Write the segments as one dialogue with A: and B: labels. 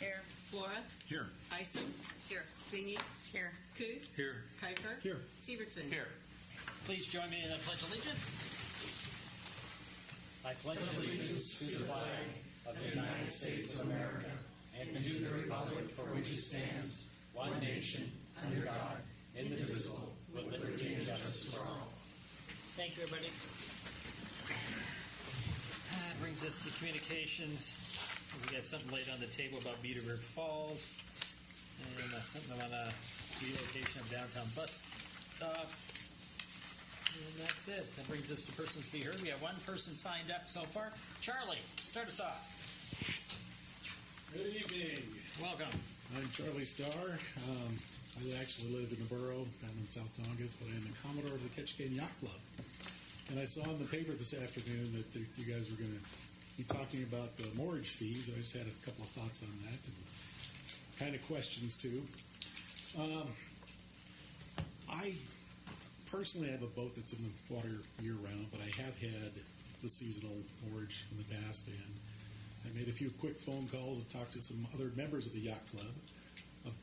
A: Here.
B: Flora.
C: Here.
B: Isom.
A: Here.
B: Zingy.
A: Here.
B: Coos.
C: Here.
B: Kuiper.
C: Here.
B: Severson.
D: Here. Please join me in the Pledge of Allegiance. I pledge allegiance to the flag of the United States of America and to the republic for which it stands, one nation, under God, indivisible, with liberty and justice for all. Thank you, everybody. That brings us to communications. We got something laid on the table about Beaver Falls and something on a relocation of downtown bus stop. And that's it. That brings us to persons to be heard. We have one person signed up so far. Charlie, start us off.
E: Good evening.
D: Welcome.
E: I'm Charlie Starr. I actually live in the borough down in South Tongass, but I'm the Commodore of the Ketchikan Yacht Club. And I saw in the paper this afternoon that you guys were going to be talking about the moorage fees. I just had a couple of thoughts on that and kind of questions too. I personally have a boat that's in the water year-round, but I have had the seasonal moorage in the past, and I made a few quick phone calls and talked to some other members of the yacht club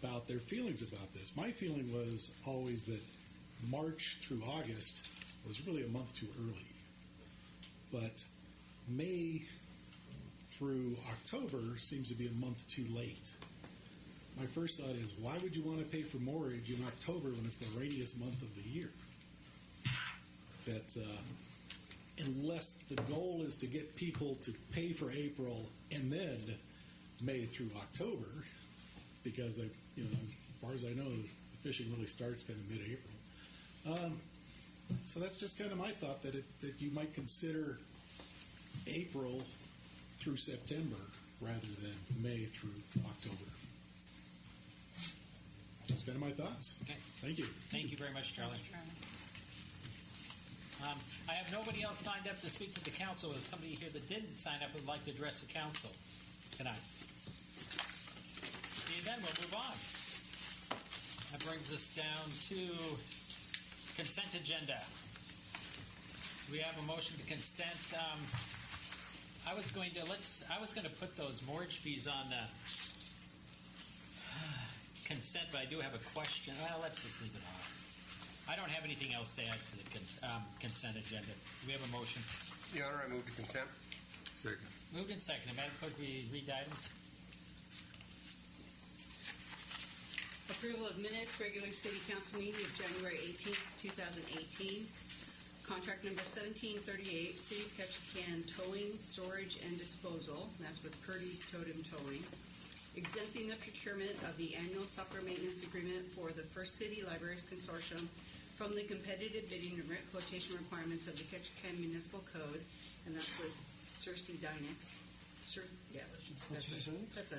E: about their feelings about this. My feeling was always that March through August was really a month too early, but May through October seems to be a month too late. My first thought is, why would you want to pay for moorage in October when it's the rainiest month of the year? That unless the goal is to get people to pay for April and then May through October, because they, as far as I know, the fishing really starts kind of mid-April. So that's just kind of my thought, that you might consider April through September rather than May through October. That's kind of my thoughts.
D: Okay.
E: Thank you.
D: Thank you very much, Charlie. I have nobody else signed up to speak to the council. There's somebody here that didn't sign up and would like to address the council tonight. See you then. We'll move on. That brings us down to consent agenda. We have a motion to consent. I was going to put those moorage fees on consent, but I do have a question. Well, let's just leave it off. I don't have anything else to add to the consent agenda. We have a motion.
C: Your Honor, I move to consent. Second.
D: Moved and seconded. Madam Clerk, will you read the items?
B: Approval of minutes, regular city council meeting of January 18th, 2018. Contract number 1738, City of Ketchikan Towing, Storage, and Disposal. And that's with Purdy's Totem Towing. Exempting the procurement of the annual software maintenance agreement for the First City Libraries Consortium from the competitive bidding and quotation requirements of the Ketchikan Municipal Code, and that's with Cersei Dynex. That's a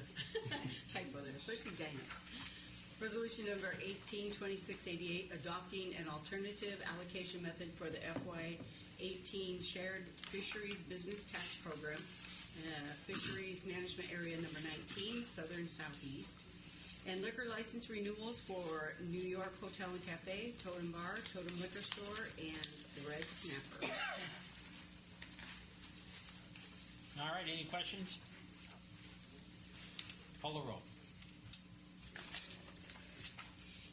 B: typo there. Cersei Dynex. Resolution number 182688, adopting an alternative allocation method for the FY18 Shared Fisheries Business Tax Program, Fisheries Management Area number 19, Southern Southeast, and liquor license renewals for New York Hotel and Cafe, Totem Bar, Totem Liquor Store, and the Red Snapper.
D: All right, any questions? Call the roll.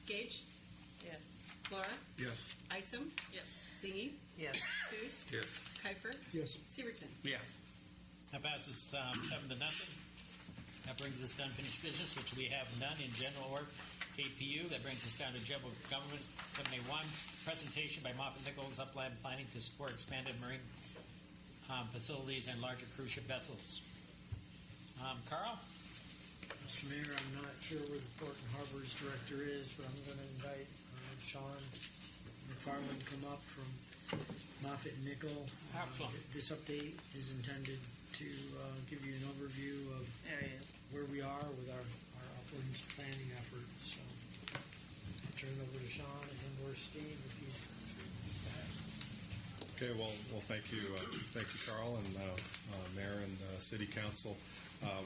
B: Gage?
A: Yes.
B: Flora?
E: Yes.
B: Isom?
A: Yes.
B: Zingy?
A: Yes.
B: Coos?
C: Yes.
B: Kuiper?
E: Yes.
B: Severson?
C: Yes.
D: That passes 7-0. That brings us to unfinished business, which we have none in general or APU. That brings us down to general government 71. Presentation by Moffett Nichols Upland Planning to support expanded marine facilities and larger cruise ship vessels. Carl?
F: Mr. Mayor, I'm not sure where the Port and Harbors Director is, but I'm going to invite Sean McFarland to come up from Moffett Nichol.
D: Excellent.
F: This update is intended to give you an overview of where we are with our uplands planning effort. So I'll turn it over to Sean and or Steve if he's back.
G: Okay, well, thank you, Carl, and Mayor and City Council.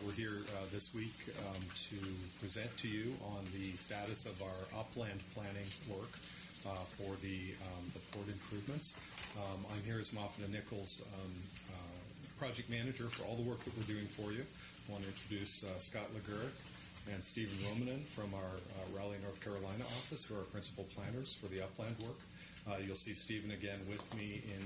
G: We're here this week to present to you on the status of our upland planning work for the port improvements. I'm here as Moffett and Nichols project manager for all the work that we're doing for you. I want to introduce Scott Laguerre and Stephen Romanen from our Raleigh, North Carolina office, who are our principal planners for the upland work. You'll see Stephen again with me in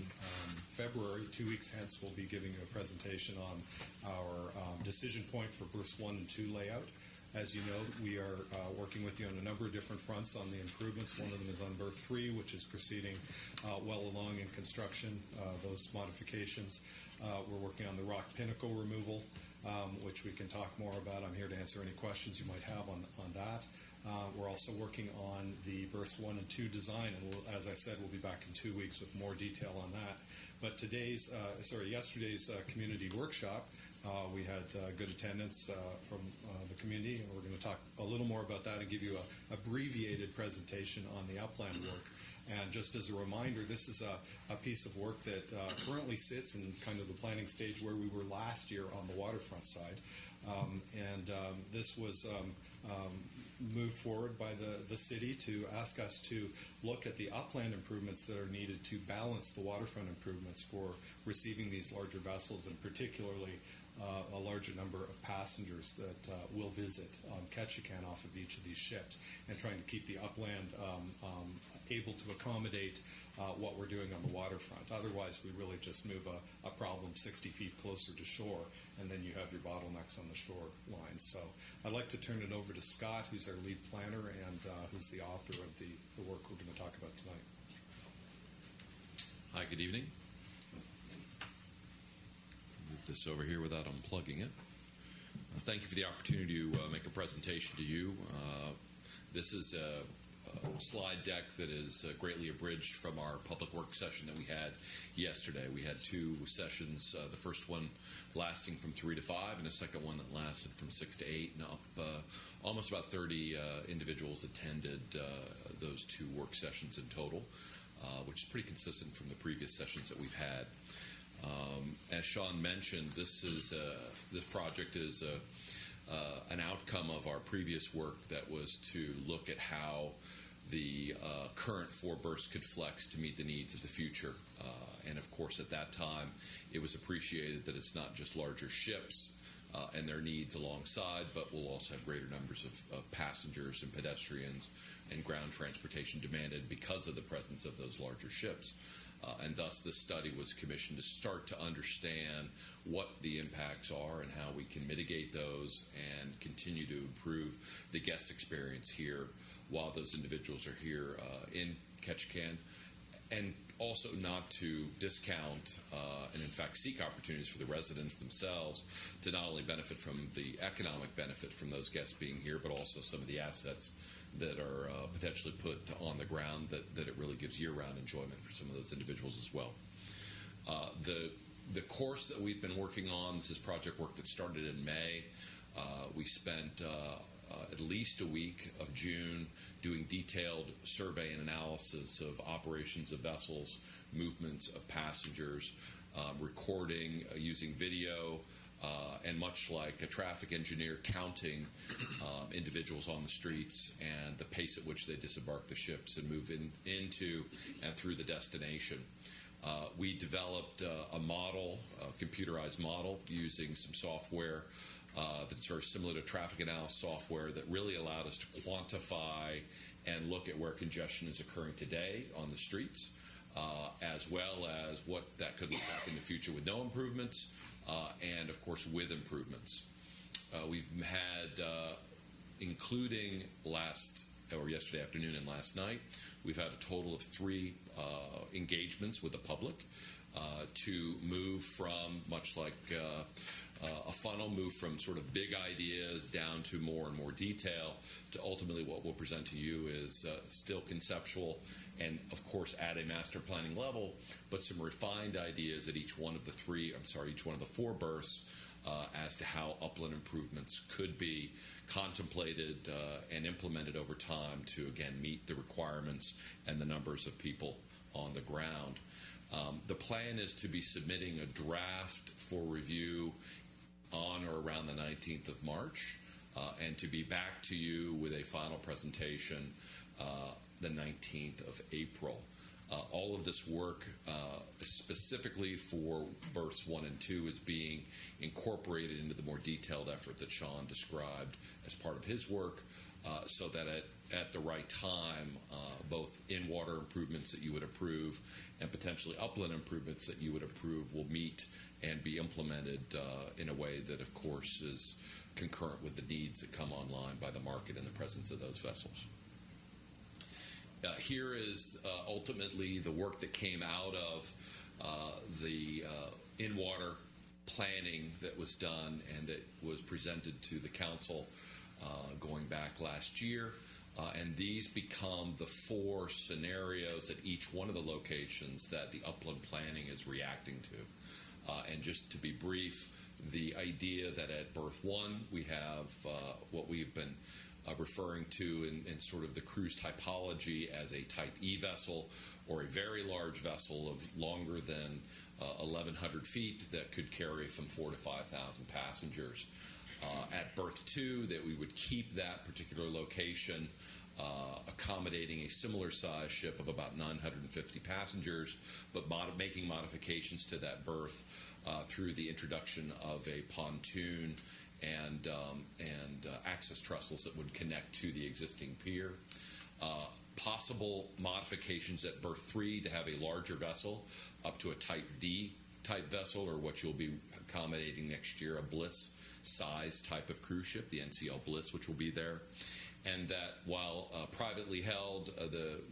G: February. 2 weeks hence, we'll be giving you a presentation on our decision point for berths 1 and 2 layout. As you know, we are working with you on a number of different fronts on the improvements. One of them is on berth 3, which is proceeding well along in construction, those modifications. We're working on the rock pinnacle removal, which we can talk more about. I'm here to answer any questions you might have on that. We're also working on the berths 1 and 2 design, and as I said, we'll be back in 2 weeks with more detail on that. But yesterday's community workshop, we had good attendance from the community, and we're going to talk a little more about that and give you a abbreviated presentation on the upland work. And just as a reminder, this is a piece of work that currently sits in kind of the planning stage where we were last year on the waterfront side. This was moved forward by the city to ask us to look at the upland improvements that are needed to balance the waterfront improvements for receiving these larger vessels, and particularly a larger number of passengers that will visit Ketchikan off of each of these ships, and trying to keep the upland able to accommodate what we're doing on the waterfront. Otherwise, we really just move a problem 60 feet closer to shore, and then you have your bottlenecks on the shore line. So I'd like to turn it over to Scott, who's our lead planner and who's the author of the work we're going to talk about tonight.
A: Hi, good evening. Move this over here without unplugging it. Thank you for the opportunity to make a presentation to you. This is a slide deck that is greatly abridged from our public work session that we had yesterday. We had 2 sessions, the first one lasting from 3 to 5, and a second one that lasted from 6 to 8, and up almost about 30 individuals attended those 2 work sessions in total, which is pretty consistent from the previous sessions that we've had. As Sean mentioned, this project is an outcome of our previous work that was to look at how the current 4 berths could flex to meet the needs of the future. And of course, at that time, it was appreciated that it's not just larger ships and their needs alongside, but we'll also have greater numbers of passengers and pedestrians and ground transportation demanded because of the presence of those larger ships. And thus, this study was commissioned to start to understand what the impacts are and how we can mitigate those and continue to improve the guest experience here while those individuals are here in Ketchikan, and also not to discount and in fact seek opportunities for the residents themselves to not only benefit from the economic benefit from those guests being here, but also some of the assets that are potentially put on the ground that it really gives year-round enjoyment for some of those individuals as well. The course that we've been working on, this is project work that started in May. We spent at least a week of June doing detailed survey and analysis of operations of vessels, movements of passengers, recording using video, and much like a traffic engineer, counting individuals on the streets and the pace at which they disembark the ships and move into and through the destination. We developed a model, a computerized model, using some software that's very similar to traffic analysis software that really allowed us to quantify and look at where congestion is occurring today on the streets, as well as what that could look like in the future with no improvements, and of course with improvements. We've had, including yesterday afternoon and last night, we've had a total of 3 engagements with the public to move from, much like a funnel, move from sort of big ideas down to more and more detail, to ultimately what we'll present to you is still conceptual and of course at a master planning level, but some refined ideas at each one of the 4 berths as to how upland improvements could be contemplated and implemented over time to again meet the requirements and the numbers of people on the ground. The plan is to be submitting a draft for review on or around the 19th of March, and to be back to you with a final presentation the 19th of April. All of this work, specifically for berths 1 and 2, is being incorporated into the more detailed effort that Sean described as part of his work, so that at the right time, both in-water improvements that you would approve and potentially upland improvements that you would approve will meet and be implemented in a way that, of course, is concurrent with the needs that come online by the market in the presence of those vessels. Here is ultimately the work that came out of the in-water planning that was done and that was presented to the council going back last year. And these become the 4 scenarios at each one of the locations that the upland planning is reacting to. And just to be brief, the idea that at berth 1 we have what we've been referring to in sort of the cruise typology as a Type E vessel, or a very large vessel of longer than 1,100 feet that could carry from 4,000 to 5,000 passengers. At berth 2, that we would keep that particular location accommodating a similar size ship of about 950 passengers, but making modifications to that berth through the introduction of a pontoon and access trestles that would connect to the existing pier. Possible modifications at berth 3 to have a larger vessel up to a Type D type vessel, or what you'll be accommodating next year, a Bliss size type of cruise ship, the NCL Bliss, which will be there. And that while privately held,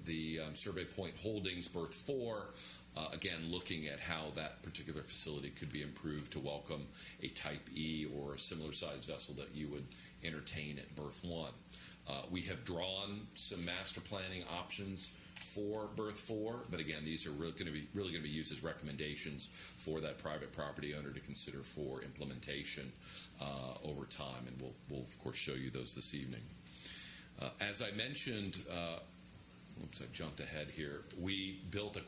A: the Survey Point Holdings berth 4, again, looking at how that particular facility could be improved to welcome a Type E or a similar size vessel that you would entertain at berth 1. We have drawn some master planning options for berth 4, but again, these are really going to be used as recommendations for that private property owner to consider for implementation over time, and we'll of course show you those this evening. As I mentioned, oops, I jumped ahead here. We built a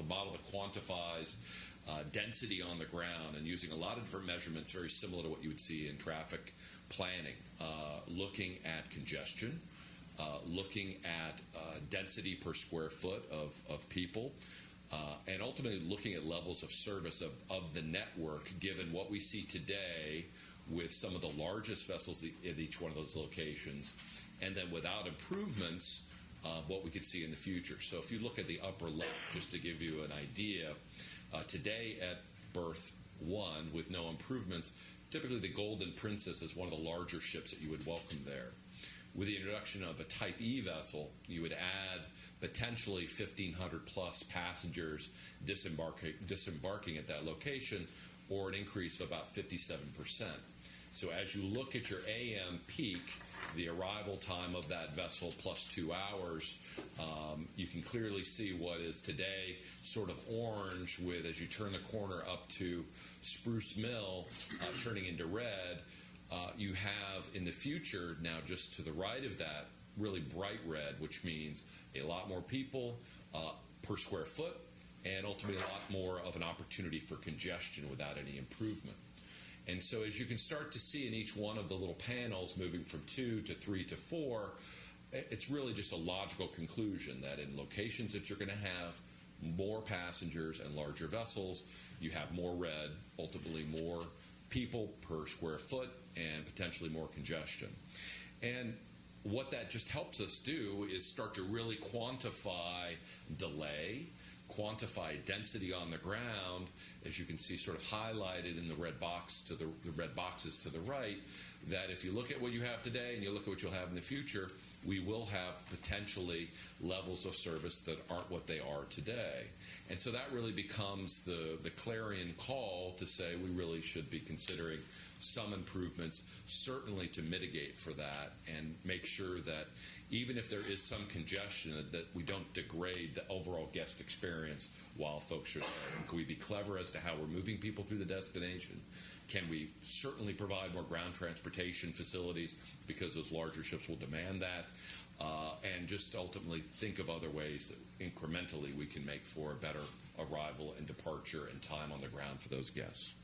A: model that quantifies density on the ground, and using a lot of different measurements very similar to what you would see in traffic planning, looking at congestion, looking at density per square foot of people, and ultimately looking at levels of service of the network, given what we see today with some of the largest vessels at each one of those locations, and then without improvements, what we could see in the future. So if you look at the upper left, just to give you an idea, today at berth 1 with no improvements, typically the Golden Princess is one of the larger ships that you would welcome there. With the introduction of a Type E vessel, you would add potentially 1,500 plus passengers disembarking at that location, or an increase of about 57%. So as you look at your AM peak, the arrival time of that vessel plus 2 hours, you can clearly see what is today sort of orange with, as you turn the corner up to Spruce Mill, turning into red. You have in the future, now just to the right of that, really bright red, which means a lot more people per square foot, and ultimately a lot more of an opportunity for congestion without any improvement. And so as you can start to see in each one of the little panels moving from 2 to 3 to 4, it's really just a logical conclusion that in locations that you're going to have more passengers and larger vessels, you have more red, ultimately more people per square foot, and potentially more congestion. And what that just helps us do is start to really quantify delay, quantify density on the ground, as you can see sort of highlighted in the red box to the red boxes to the right, that if you look at what you have today and you look at what you'll have in the future, we will have potentially levels of service that aren't what they are today. And so that really becomes the clarion call to say we really should be considering some improvements, certainly to mitigate for that and make sure that even if there is some congestion, that we don't degrade the overall guest experience while folks are there. Can we be clever as to how we're moving people through the destination? Can we certainly provide more ground transportation facilities, because those larger ships will demand that? And just ultimately think of other ways that incrementally we can make for a better arrival and departure and time on the ground for those guests.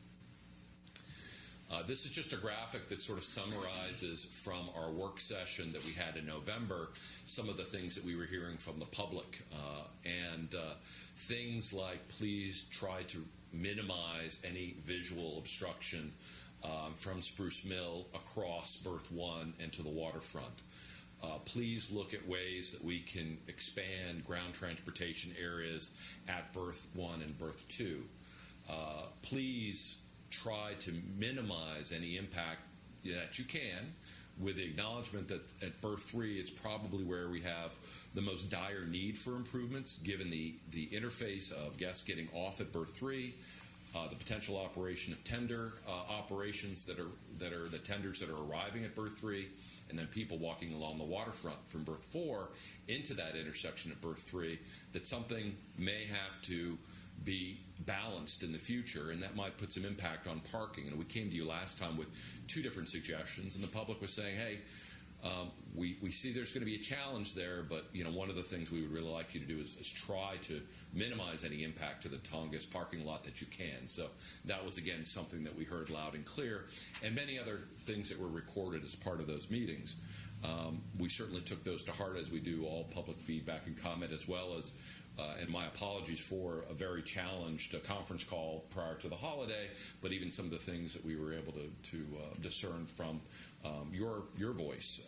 A: This is just a graphic that sort of summarizes from our work session that we had in November some of the things that we were hearing from the public. And things like, please try to minimize any visual obstruction from Spruce Mill across Berth 1 and to the waterfront. Please look at ways that we can expand ground transportation areas at Berth 1 and Berth 2. Please try to minimize any impact that you can, with the acknowledgement that at Berth 3 it's probably where we have the most dire need for improvements, given the interface of guests getting off at Berth 3, the potential operation of tender operations that are the tenders that are arriving at Berth 3, and then people walking along the waterfront from Berth 4 into that intersection at Berth 3, that something may have to be balanced in the future, and that might put some impact on parking. And we came to you last time with two different suggestions, and the public was saying, hey, we see there's going to be a challenge there, but one of the things we would really like you to do is try to minimize any impact to the Tongass parking lot that you can. So that was, again, something that we heard loud and clear, and many other things that were recorded as part of those meetings. We certainly took those to heart, as we do all public feedback and comment, as well as, and my apologies for a very challenged conference call prior to the holiday, but even some of the things that we were able to discern from your voice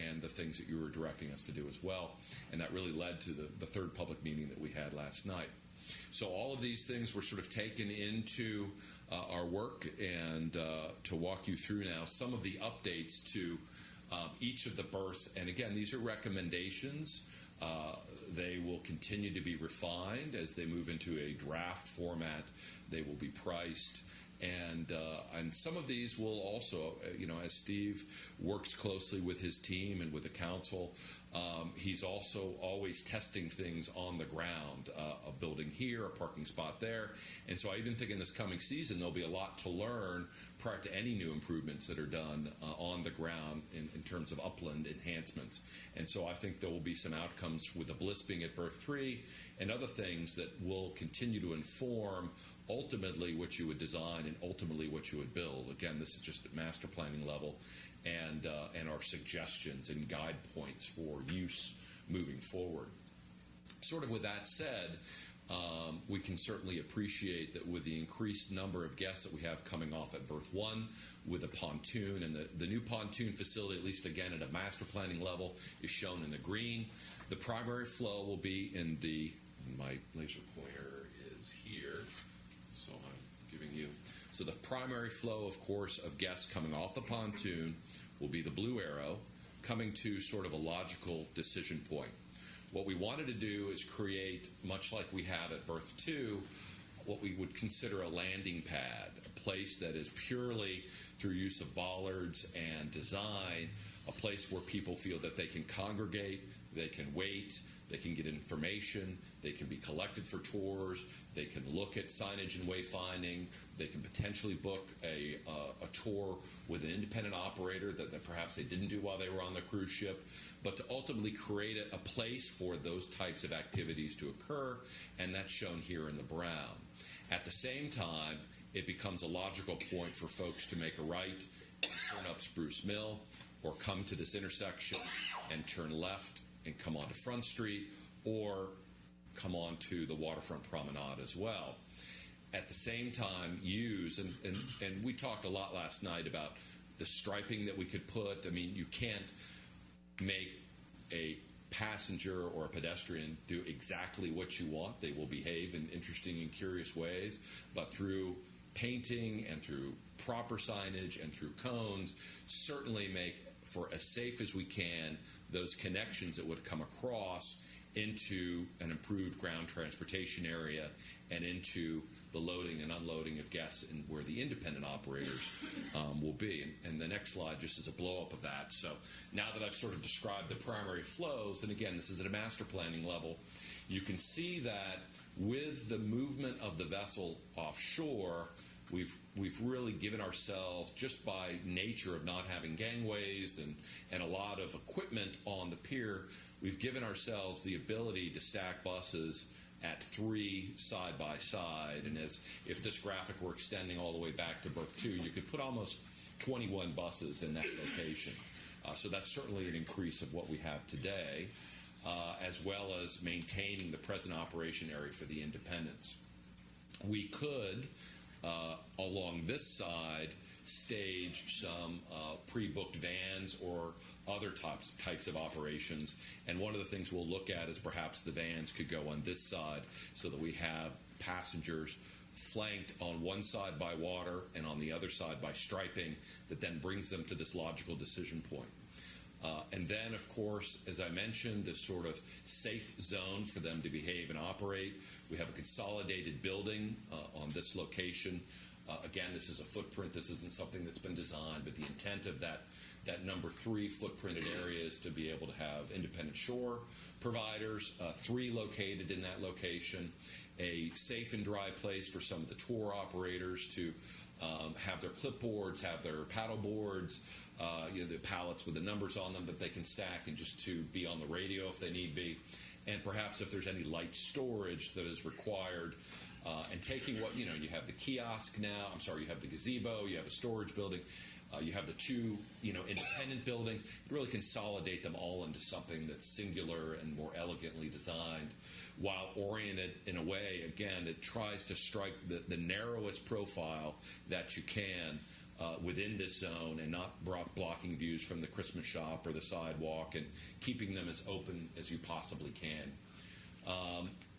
A: and the things that you were directing us to do as well. And that really led to the third public meeting that we had last night. So all of these things were sort of taken into our work, and to walk you through now some of the updates to each of the berths. And again, these are recommendations. They will continue to be refined as they move into a draft format. They will be priced. And some of these will also, as Steve works closely with his team and with the council, he's also always testing things on the ground, a building here, a parking spot there. And so I even think in this coming season there'll be a lot to learn prior to any new improvements that are done on the ground in terms of upland enhancements. And so I think there will be some outcomes with the Bliss being at Berth 3 and other things that will continue to inform ultimately what you would design and ultimately what you would build. Again, this is just at master planning level, and our suggestions and guide points for use moving forward. Sort of with that said, we can certainly appreciate that with the increased number of guests that we have coming off at Berth 1, with the pontoon, and the new pontoon facility, at least again at a master planning level, is shown in the green. The primary flow will be in my laser pointer is here, so I'm giving you. So the primary flow, of course, of guests coming off the pontoon will be the blue arrow, coming to sort of a logical decision point. What we wanted to do is create, much like we have at Berth 2, what we would consider a landing pad, a place that is purely through use of bollards and design, a place where people feel that they can congregate, they can wait, they can get information, they can be collected for tours, they can look at signage and wayfinding, they can potentially book a tour with an independent operator that perhaps they didn't do while they were on the cruise ship, but to ultimately create a place for those types of activities to occur, and that's shown here in the brown. At the same time, it becomes a logical point for folks to make a right and turn up Spruce Mill, or come to this intersection and turn left and come onto Front Street, or come onto the waterfront promenade as well. At the same time, use, and we talked a lot last night about the striping that we could put. I mean, you can't make a passenger or a pedestrian do exactly what you want. They will behave in interesting and curious ways, but through painting and through proper signage and through cones, certainly make, for as safe as we can, those connections that would come across into an improved ground transportation area and into the loading and unloading of guests and where the independent operators will be. And the next slide just is a blow-up of that. So now that I've sort of described the primary flows, and again, this is at a master planning level, you can see that with the movement of the vessel offshore, we've really given ourselves, just by nature of not having gangways and a lot of equipment on the pier, we've given ourselves the ability to stack buses at 3 side by side. And as if this graphic were extending all the way back to Berth 2, you could put almost 21 buses in that location. So that's certainly an increase of what we have today, as well as maintaining the present operation area for the independents. We could, along this side, stage some pre-booked vans or other types of operations. And one of the things we'll look at is perhaps the vans could go on this side so that we have passengers flanked on one side by water and on the other side by striping that then brings them to this logical decision point. And then, of course, as I mentioned, this sort of safe zone for them to behave and operate. We have a consolidated building on this location. Again, this is a footprint. This isn't something that's been designed, but the intent of that number 3 footprinted area is to be able to have independent shore providers, 3 located in that location, a safe and dry place for some of the tour operators to have their clipboards, have their paddle boards, the pallets with the numbers on them that they can stack and just to be on the radio if they need be. And perhaps if there's any light storage that is required, and taking what, you have the kiosk now, you have the gazebo, you have a storage building, you have the 2, independent buildings, really consolidate them all into something that's singular and more elegantly designed, while oriented in a way, again, it tries to strike the narrowest profile that you can within this zone and not blocking views from the Christmas shop or the sidewalk, and keeping them as open as you possibly can.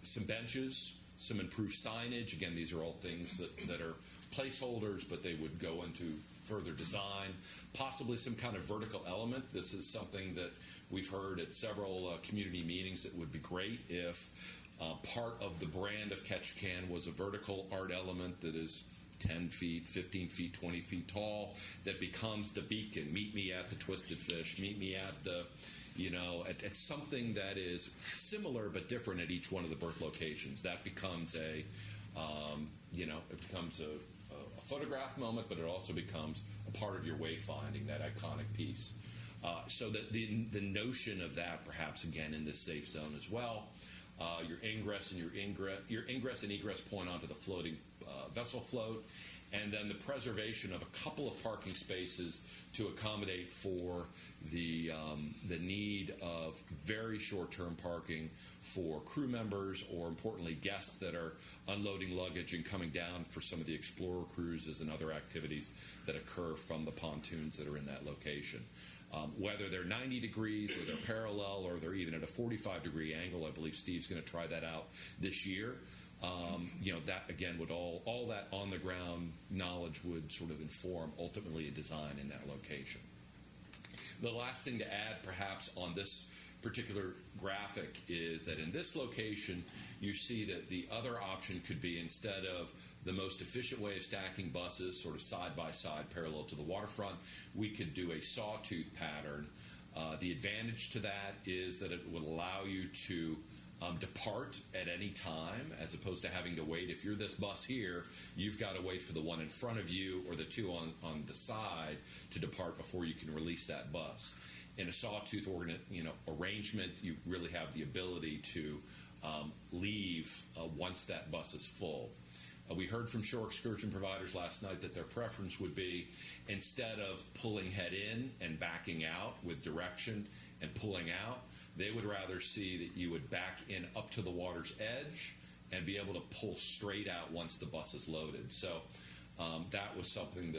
A: Some benches, some improved signage. Again, these are all things that are placeholders, but they would go into further design. Possibly some kind of vertical element. This is something that we've heard at several community meetings. It would be great if part of the brand of Ketchikan was a vertical art element that is 10 feet, 15 feet, 20 feet tall, that becomes the beacon. Meet me at the Twisted Fish. Meet me at the, at something that is similar but different at each one of the Berth locations. That becomes it becomes a photograph moment, but it also becomes a part of your wayfinding, that iconic piece. So that the notion of that, perhaps again in this safe zone as well. Your ingress and egress point onto the floating vessel float, and then the preservation of a couple of parking spaces to accommodate for the need of very short-term parking for crew members, or importantly guests that are unloading luggage and coming down for some of the Explorer cruises and other activities that occur from the pontoons that are in that location. Whether they're 90 degrees or they're parallel or they're even at a 45-degree angle, I believe Steve's going to try that out this year. That again would all that on the ground knowledge would sort of inform ultimately a design in that location. The last thing to add perhaps on this particular graphic is that in this location you see that the other option could be, instead of the most efficient way of stacking buses sort of side by side parallel to the waterfront, we could do a sawtooth pattern. The advantage to that is that it would allow you to depart at any time, as opposed to having to wait. If you're this bus here, you've got to wait for the one in front of you or the 2 on the side to depart before you can release that bus. In a sawtooth arrangement, you really have the ability to leave once that bus is full. We heard from shore excursion providers last night that their preference would be, instead of pulling head in and backing out with direction and pulling out, they would rather see that you would back in up to the water's edge and be able to pull straight out once the bus is loaded. So that was something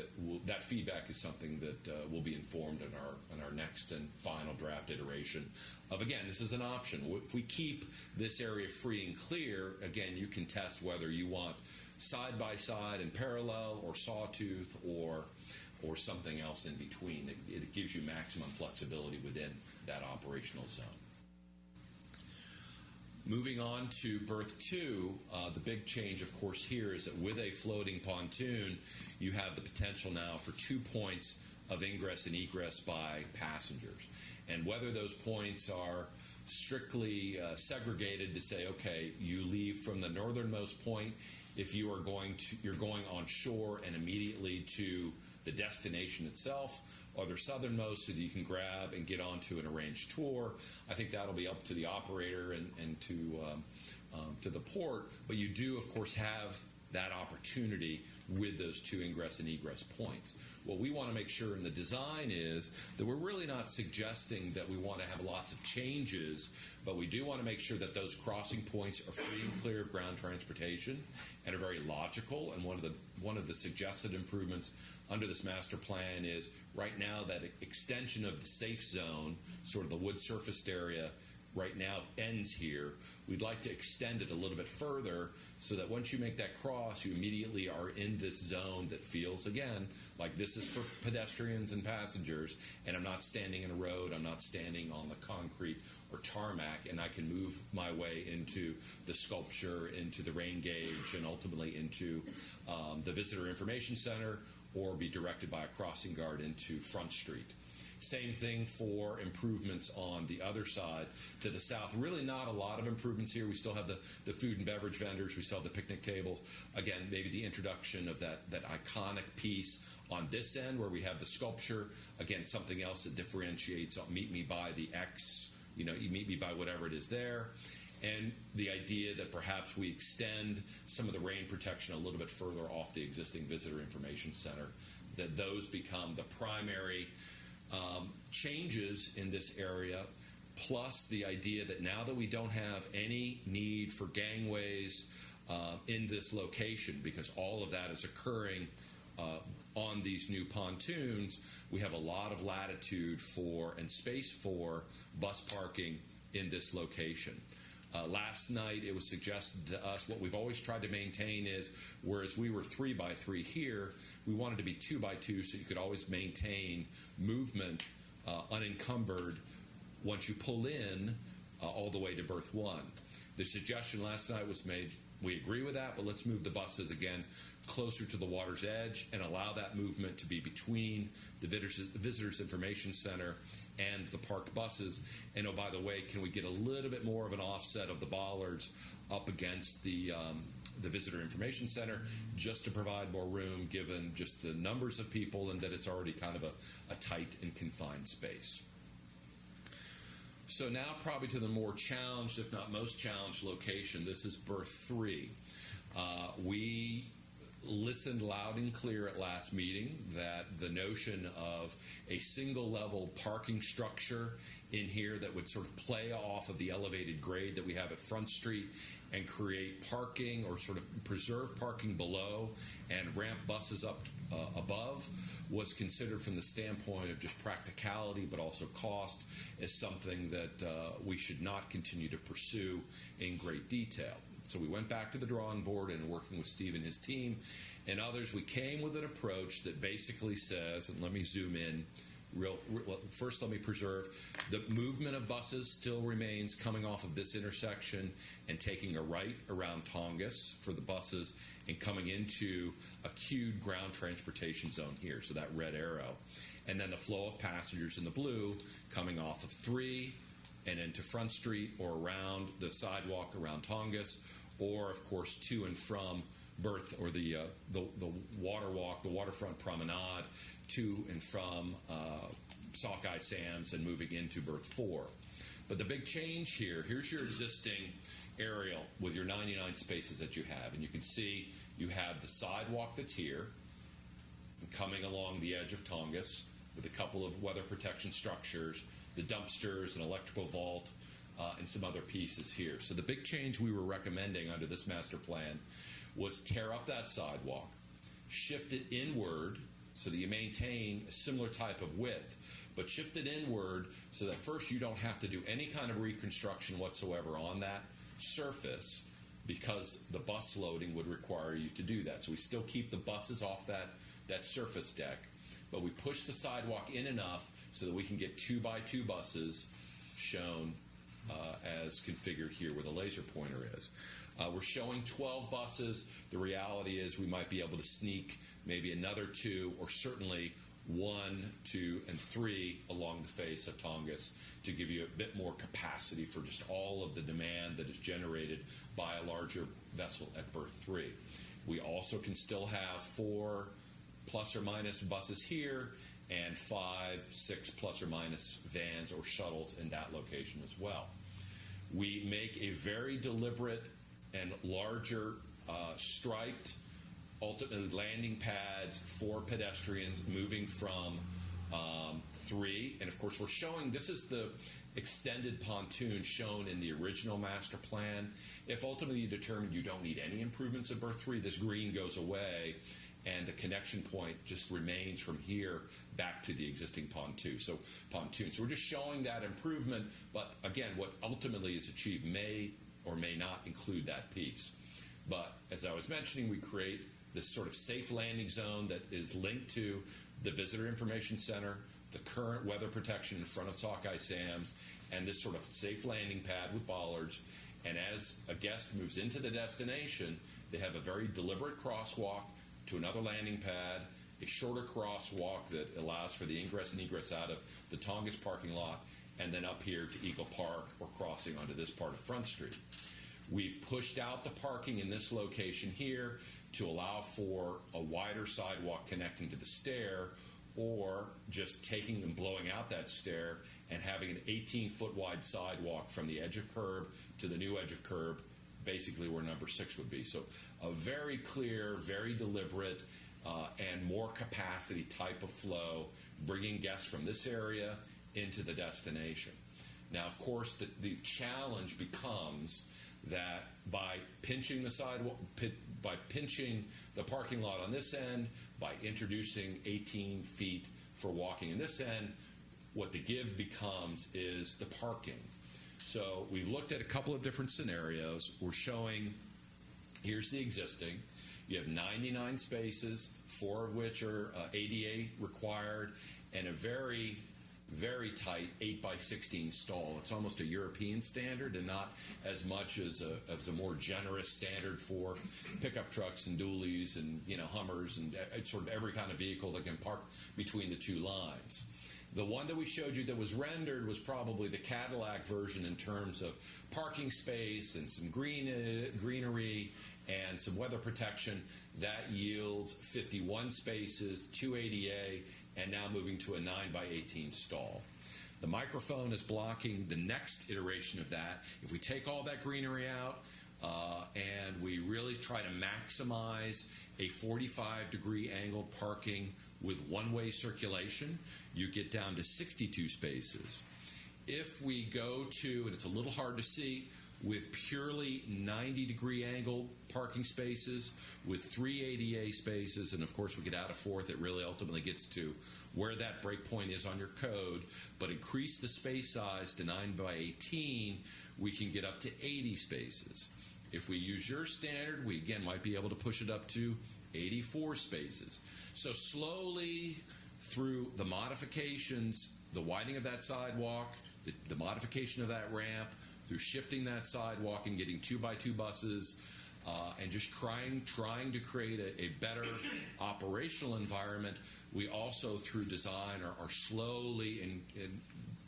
A: that feedback is something that will be informed in our next and final draft iteration of, again, this is an option. If we keep this area free and clear, again, you can test whether you want side by side and parallel, or sawtooth, or something else in between. It gives you maximum flexibility within that operational zone. Moving on to Berth 2, the big change, of course, here is that with a floating pontoon, you have the potential now for 2 points of ingress and egress by passengers. And whether those points are strictly segregated to say, okay, you leave from the northernmost point if you're going on shore and immediately to the destination itself, or they're southernmost so that you can grab and get onto an arranged tour. I think that'll be up to the operator and to to the port, but you do, of course, have that opportunity with those two ingress and egress points. What we want to make sure in the design is that we're really not suggesting that we want to have lots of changes, but we do want to make sure that those crossing points are free and clear of ground transportation and are very logical. And one of the suggested improvements under this master plan is right now that extension of the safe zone, sort of the wood surfaced area, right now ends here. We'd like to extend it a little bit further so that once you make that cross, you immediately are in this zone that feels, again, like this is for pedestrians and passengers, and I'm not standing in a road, I'm not standing on the concrete or tarmac, and I can move my way into the sculpture, into the rain gauge, and ultimately into the Visitor Information Center, or be directed by a crossing guard into Front Street. Same thing for improvements on the other side to the south. Really not a lot of improvements here. We still have the food and beverage vendors. We still have the picnic tables. Again, maybe the introduction of that iconic piece on this end where we have the sculpture. Again, something else that differentiates meet me by the X, you meet me by whatever it is there. And the idea that perhaps we extend some of the rain protection a little bit further off the existing Visitor Information Center, that those become the primary changes in this area, plus the idea that now that we don't have any need for gangways in this location, because all of that is occurring on these new pontoons, we have a lot of latitude for and space for bus parking in this location. Last night it was suggested to us, what we've always tried to maintain is, whereas we were 3x3 here, we wanted to be 2x2 so you could always maintain movement unencumbered once you pull in all the way to berth 1. The suggestion last night was made, we agree with that, but let's move the buses again closer to the water's edge and allow that movement to be between the Visitors Information Center and the parked buses. And oh, by the way, can we get a little bit more of an offset of the bollards up against the Visitor Information Center, just to provide more room given just the numbers of people and that it's already kind of a tight and confined space. So now probably to the more challenged, if not most challenged location. This is berth 3. We listened loud and clear at last meeting that the notion of a single level parking structure in here that would sort of play off of the elevated grade that we have at Front Street and create parking or sort of preserve parking below and ramp buses up above was considered from the standpoint of just practicality but also cost as something that we should not continue to pursue in great detail. So we went back to the drawing board and working with Steve and his team and others, we came with an approach that basically says, and let me zoom in, first let me preserve, the movement of buses still remains coming off of this intersection and taking a right around Tongass for the buses and coming into a queued ground transportation zone here, so that red arrow. And then the flow of passengers in the blue coming off of 3 and into Front Street or around the sidewalk around Tongass, or of course to and from berth or the water walk, the waterfront promenade to and from Sockeye Sam's and moving into berth 4. But the big change here, here's your existing aerial with your 99 spaces that you have, and you can see you have the sidewalk that's here coming along the edge of Tongass with a couple of weather protection structures, the dumpsters, an electrical vault, and some other pieces here. So the big change we were recommending under this master plan was tear up that sidewalk, shift it inward so that you maintain a similar type of width, but shift it inward so that first you don't have to do any kind of reconstruction whatsoever on that surface because the bus loading would require you to do that. So we still keep the buses off that surface deck, but we push the sidewalk in enough so that we can get 2x2 buses shown as configured here where the laser pointer is. We're showing 12 buses. The reality is we might be able to sneak maybe another 2 or certainly 1, 2, and 3 along the face of Tongass to give you a bit more capacity for just all of the demand that is generated by a larger vessel at berth 3. We also can still have 4 plus or minus buses here and 5, 6 plus or minus vans or shuttles in that location as well. We make a very deliberate and larger striped ultimate landing pads for pedestrians moving from 3. And of course, we're showing this is the extended pontoon shown in the original master plan. If ultimately you determine you don't need any improvements at berth 3, this green goes away and the connection point just remains from here back to the existing pontoon. So we're just showing that improvement, but again, what ultimately is achieved may or may not include that piece. But as I was mentioning, we create this sort of safe landing zone that is linked to the Visitor Information Center, the current weather protection in front of Sockeye Sam's, and this sort of safe landing pad with bollards. And as a guest moves into the destination, they have a very deliberate crosswalk to another landing pad, a shorter crosswalk that allows for the ingress and egress out of the Tongass parking lot, and then up here to Eagle Park or crossing onto this part of Front Street. We've pushed out the parking in this location here to allow for a wider sidewalk connecting to the stair, or just taking and blowing out that stair and having an 18-foot wide sidewalk from the edge of curb to the new edge of curb, basically where number 6 would be. So a very clear, very deliberate, and more capacity type of flow, bringing guests from this area into the destination. Now, of course, the challenge becomes that by pinching the sidewalk, by pinching the parking lot on this end, by introducing 18 feet for walking in this end, what the give becomes is the parking. So we've looked at a couple of different scenarios. We're showing, here's the existing. You have 99 spaces, 4 of which are ADA required, and a very, very tight 8x16 stall. It's almost a European standard and not as much as a more generous standard for pickup trucks and dualies and Hummers and sort of every kind of vehicle that can park between the two lines. The one that we showed you that was rendered was probably the Cadillac version in terms of parking space and some greenery and some weather protection. That yields 51 spaces, 2 ADA, and now moving to a 9x18 stall. The microphone is blocking the next iteration of that. If we take all that greenery out and we really try to maximize a 45-degree angled parking with one-way circulation, you get down to 62 spaces. If we go to, and it's a little hard to see, with purely 90-degree angle parking spaces, with 3 ADA spaces, and of course we get out a 4th, it really ultimately gets to where that break point is on your code, but increase the space size to 9x18, we can get up to 80 spaces. If we use your standard, we again might be able to push it up to 84 spaces. So slowly through the modifications, the widening of that sidewalk, the modification of that ramp, through shifting that sidewalk and getting 2x2 buses, and just trying to create a better operational environment, we also through design are slowly and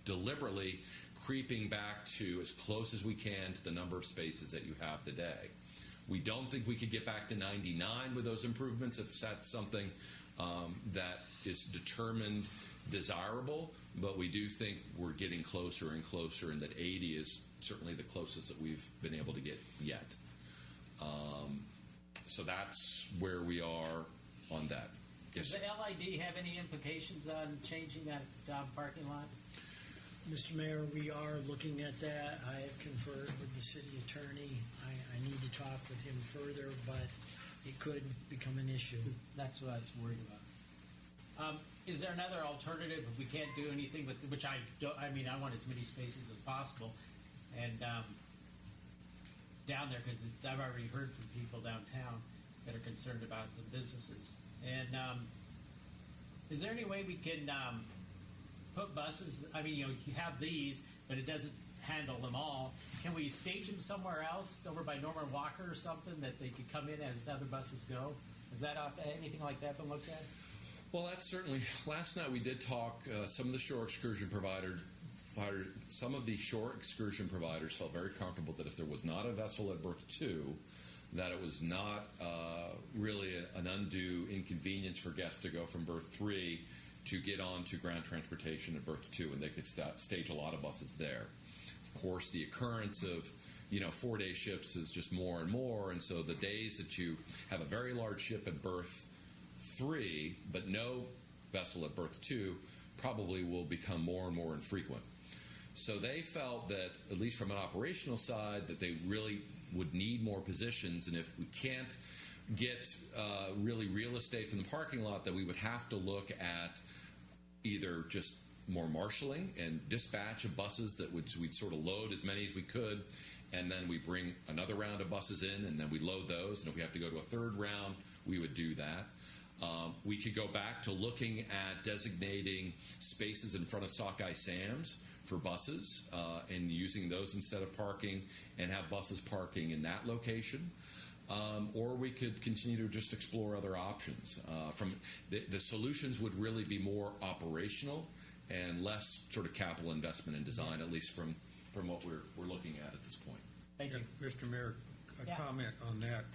A: deliberately creeping back to as close as we can to the number of spaces that you have today. We don't think we could get back to 99 with those improvements if that's something that is determined desirable, but we do think we're getting closer and closer, and that 80 is certainly the closest that we've been able to get yet. So that's where we are on that. Yes,
D: Does the LID have any implications on changing that parking lot?
F: Mr. Mayor, we are looking at that. I have conferred with the city attorney. I need to talk with him further, but it could become an issue.
D: That's what I was worried about. Is there another alternative if we can't do anything with, which I don't, I mean, I want as many spaces as possible, and down there, because I've already heard from people downtown that are concerned about the businesses. And is there any way we can put buses, I mean, you have these, but it doesn't handle them all. Can we stage them somewhere else, over by Norman Walker or something, that they could come in as the other buses go? Is that anything like that been looked at?
A: well, that's certainly. Last night we did talk. Some of the shore excursion providers felt very comfortable that if there was not a vessel at berth 2, that it was not really an undue inconvenience for guests to go from berth 3 to get on to ground transportation at berth 2, and they could stage a lot of buses there. Of course, the occurrence of 4-day ships is just more and more, and so the days that you have a very large ship at berth 3 but no vessel at berth 2 probably will become more and more infrequent. So they felt that, at least from an operational side, that they really would need more positions, and if we can't get really real estate from the parking lot, that we would have to look at either just more marshaling and dispatch of buses that we'd sort of load as many as we could, and then we bring another round of buses in, and then we load those, and if we have to go to a third round, we would do that. We could go back to looking at designating spaces in front of Sockeye Sam's for buses and using those instead of parking, and have buses parking in that location. Or we could continue to just explore other options. From the solutions would really be more operational and less sort of capital investment and design, at least from what we're looking at this point.
D: Thank you.
H: Mr. Mayor, a
D: Yeah.
H: comment on that.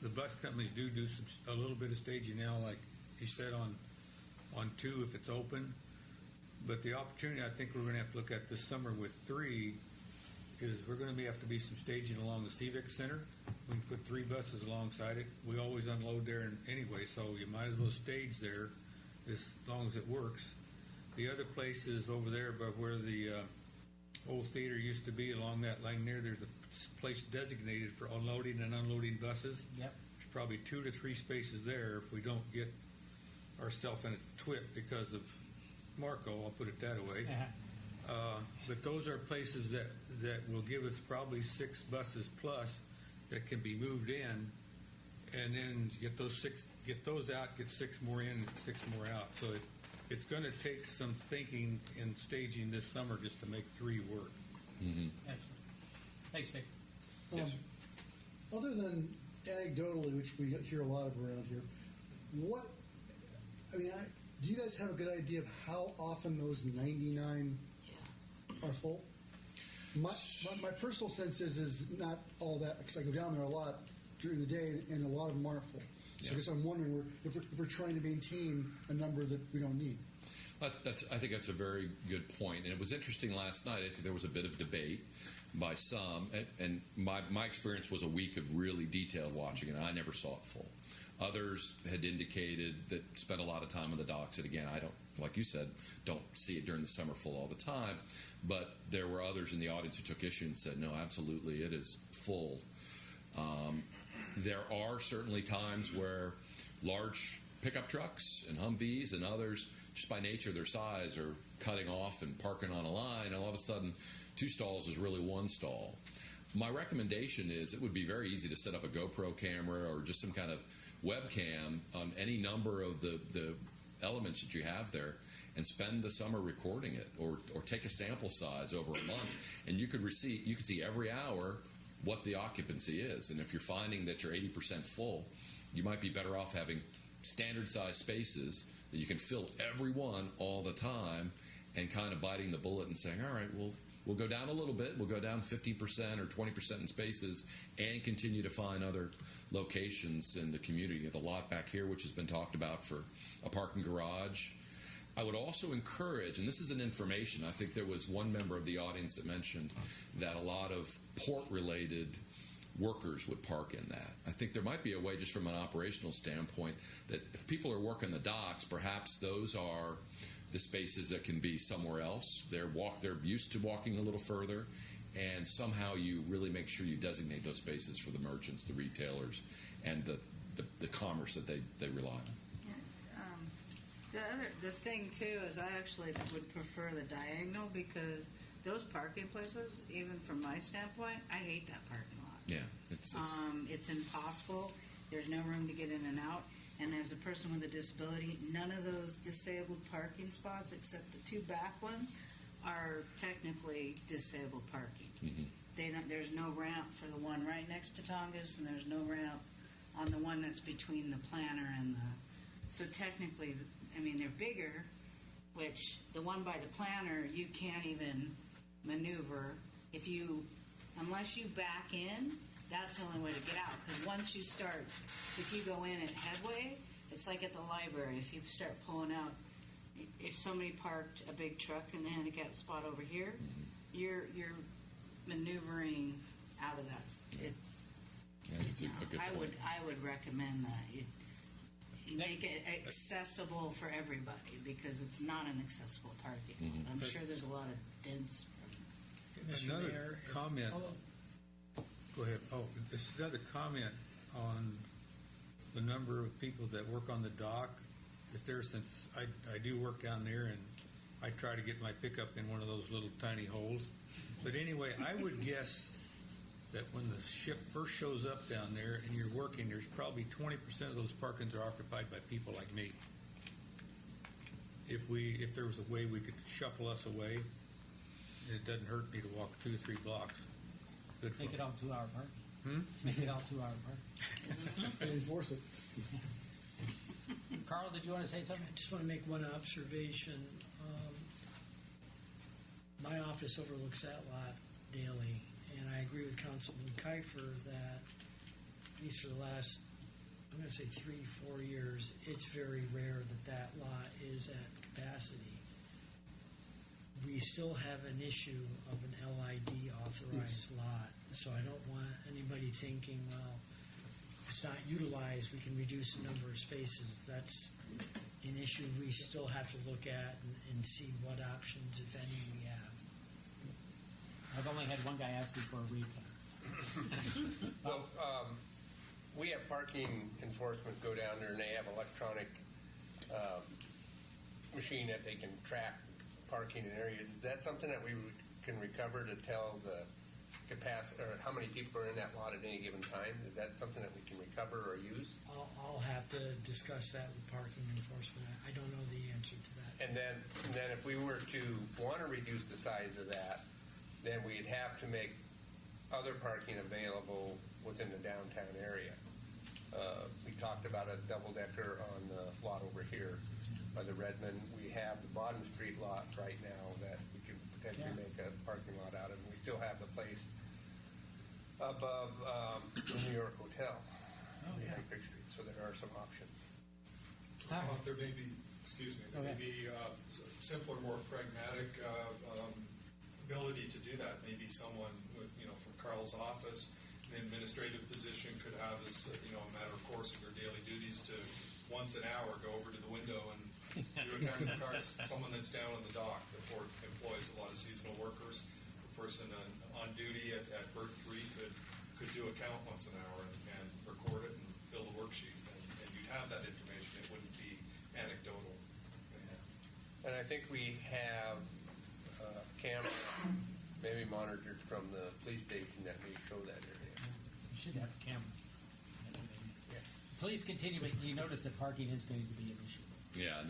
H: The bus companies do a little bit of staging now, like you said, on 2 if it's open. But the opportunity I think we're going to have to look at this summer with 3 is we're going to have to be some staging along the Civic Center. We can put 3 buses alongside it. We always unload there anyway, so you might as well stage there as long as it works. The other place is over there by where the old theater used to be, along that line there. There's a place designated for unloading and unloading buses.
D: Yep.
H: There's probably 2 to 3 spaces there if we don't get ourselves in a twit because of Marco, I'll put it that way. But those are places that will give us probably 6 buses plus that can be moved in, and then get those out, get 6 more in, and 6 more out. So it's going to take some thinking and staging this summer just to make 3 work.
A: Mm-hmm.
D: Excellent. Thanks, Nick.
A: Yes.
I: Other than anecdotally, which we hear a lot of around here, do you guys have a good idea of how often those 99 are full? My personal sense is not all that, because I go down there a lot during the day, and a lot of them are full. So I guess I'm wondering if we're trying to maintain a number that we don't need.
A: I think that's a very good point. And it was interesting last night. I think there was a bit of debate by some, and my experience was a week of really detailed watching, and I never saw it full. Others had indicated that spent a lot of time on the docks, and again, I don't, like you said, don't see it during the summer full all the time, but there were others in the audience who took issue and said, no, absolutely, it is full. There are certainly times where large pickup trucks and Humvees and others, just by nature of their size, are cutting off and parking on a line, and all of a sudden 2 stalls is really 1 stall. My recommendation is it would be very easy to set up a GoPro camera or just some kind of webcam on any number of the elements that you have there, and spend the summer recording it, or take a sample size over a month, and you could see every hour what the occupancy is. And if you're finding that you're 80% full, you might be better off having standard size spaces that you can fill every one all the time, and kind of biting the bullet and saying, all right, we'll go down a little bit. We'll go down 50% or 20% in spaces, and continue to find other locations in the community. The lot back here, which has been talked about for a parking garage. I would also encourage, and this is an information, I think there was one member of the audience that mentioned that a lot of port-related workers would park in that. I think there might be a way, just from an operational standpoint, that if people are working the docks, perhaps those are the spaces that can be somewhere else. They're used to walking a little further, and somehow you really make sure you designate those spaces for the merchants, the retailers, and the commerce that they rely on.
J: The thing too is I actually would prefer the diagonal, because those parking places, even from my standpoint, I hate that parking lot.
A: Yeah,
J: It's impossible. There's no room to get in and out. And as a person with a disability, none of those disabled parking spots, except the 2 back ones, are technically disabled parking.
A: Mm-hmm.
J: There's no ramp for the one right next to Tongass, and there's no ramp on the one that's between the planter and the... So technically, I mean, they're bigger, which the one by the planter, you can't even maneuver. Unless you back in, that's the only way to get out. Because once you start, if you go in at headway, it's like at the library. If you start pulling out, if somebody parked a big truck in the handicap spot over here, you're maneuvering out of that. It's
A: Yeah, it's a good point.
J: I would recommend that you make it accessible for everybody because it's not an accessible parking lot.
A: Mm-hmm.
J: I'm sure there's a lot of dense.
F: Mr.
H: Another
F: Mayor,
H: comment. Go ahead. Oh, just another comment on the number of people that work on the dock. It's there since I do work down there, and I try to get my pickup in one of those little tiny holes. But anyway, I would guess that when the ship first shows up down there and you're working, there's probably 20% of those parkings are occupied by people like me. If there was a way we could shuffle us away, it doesn't hurt me to walk 2 or 3 blocks. Good for
D: Make
H: me.
D: it all 2-hour parking. Make it all 2-hour parking.
I: And enforce it.
D: Carl, did you want to say something?
F: I just want to make one observation. My office overlooks that lot daily, and I agree with Councilman Kiefer that, at least for the last, I'm going to say 3-4 years, it's very rare that lot is at capacity. We still have an issue of an LID authorized lot, so I don't want anybody thinking, well, if it's not utilized, we can reduce the number of spaces. That's an issue we still have to look at and see what options, if any, we have.
D: I've only had one guy ask me for a recount.
C: So, we have parking enforcement go down there, and they have electronic machine that they can track parking in areas. Is that something that we can recover to tell the capacity, or how many people are in that lot at any given time? Is that something that we can recover or use?
F: I'll have to discuss that with parking enforcement. I don't know the answer to that.
C: And then if we were to want to reduce the size of that, then we'd have to make other parking available within the downtown area. We talked about a double-decker on the lot over here by the Redmond. We have the Bottom Street lot right now that we could potentially make a parking lot out of. And we still have the place above the New York Hotel, Hickory Street. So there are some options.
G: So, there may be, there may be simpler, more pragmatic ability to do that. Maybe someone with, from Carl's office, an administrative position could have as, a matter of course of their daily duties to once an hour go over to the window and do a count of cars. Someone that's down on the dock that employs a lot of seasonal workers. The person on duty at berth 3 could do a count once an hour and record it and build a worksheet. And you'd have that information. It wouldn't be anecdotal.
C: And I think we have camera maybe monitored from the police station that may show that area.
D: You should have a camera. Please continue, but you notice that parking is going to be an issue.
A: Yeah,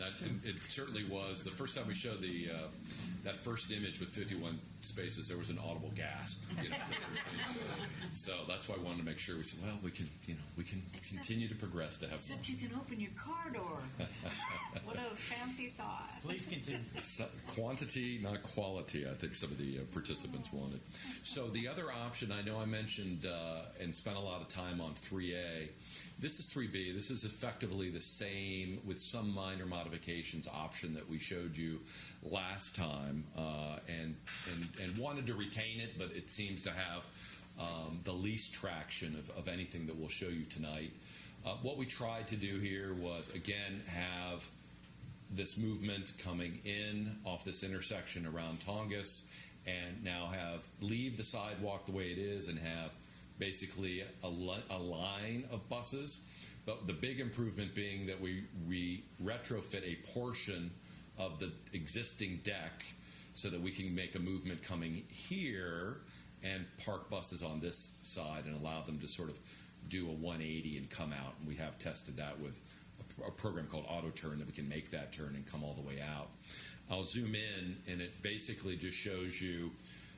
A: it certainly was. The first time we showed that first image with 51 spaces, there was an audible gasp. So that's why I wanted to make sure we said, well, we can continue to progress to have more.
J: Except you can open your car door. What a fancy thought.
D: Please continue.
A: Quantity, not quality, I think some of the participants wanted. So the other option, I know I mentioned and spent a lot of time on 3A. This is 3B. This is effectively the same, with some minor modifications, option that we showed you last time, and wanted to retain it, but it seems to have the least traction of anything that we'll show you tonight. What we tried to do here was, again, have this movement coming in off this intersection around Tongass, and now leave the sidewalk the way it is and have basically a line of buses. But the big improvement being that we retrofit a portion of the existing deck so that we can make a movement coming here and park buses on this side and allow them to sort of do a 180 and come out. And we have tested that with a program called AutoTurn that we can make that turn and come all the way out. I'll zoom in, and it basically just shows you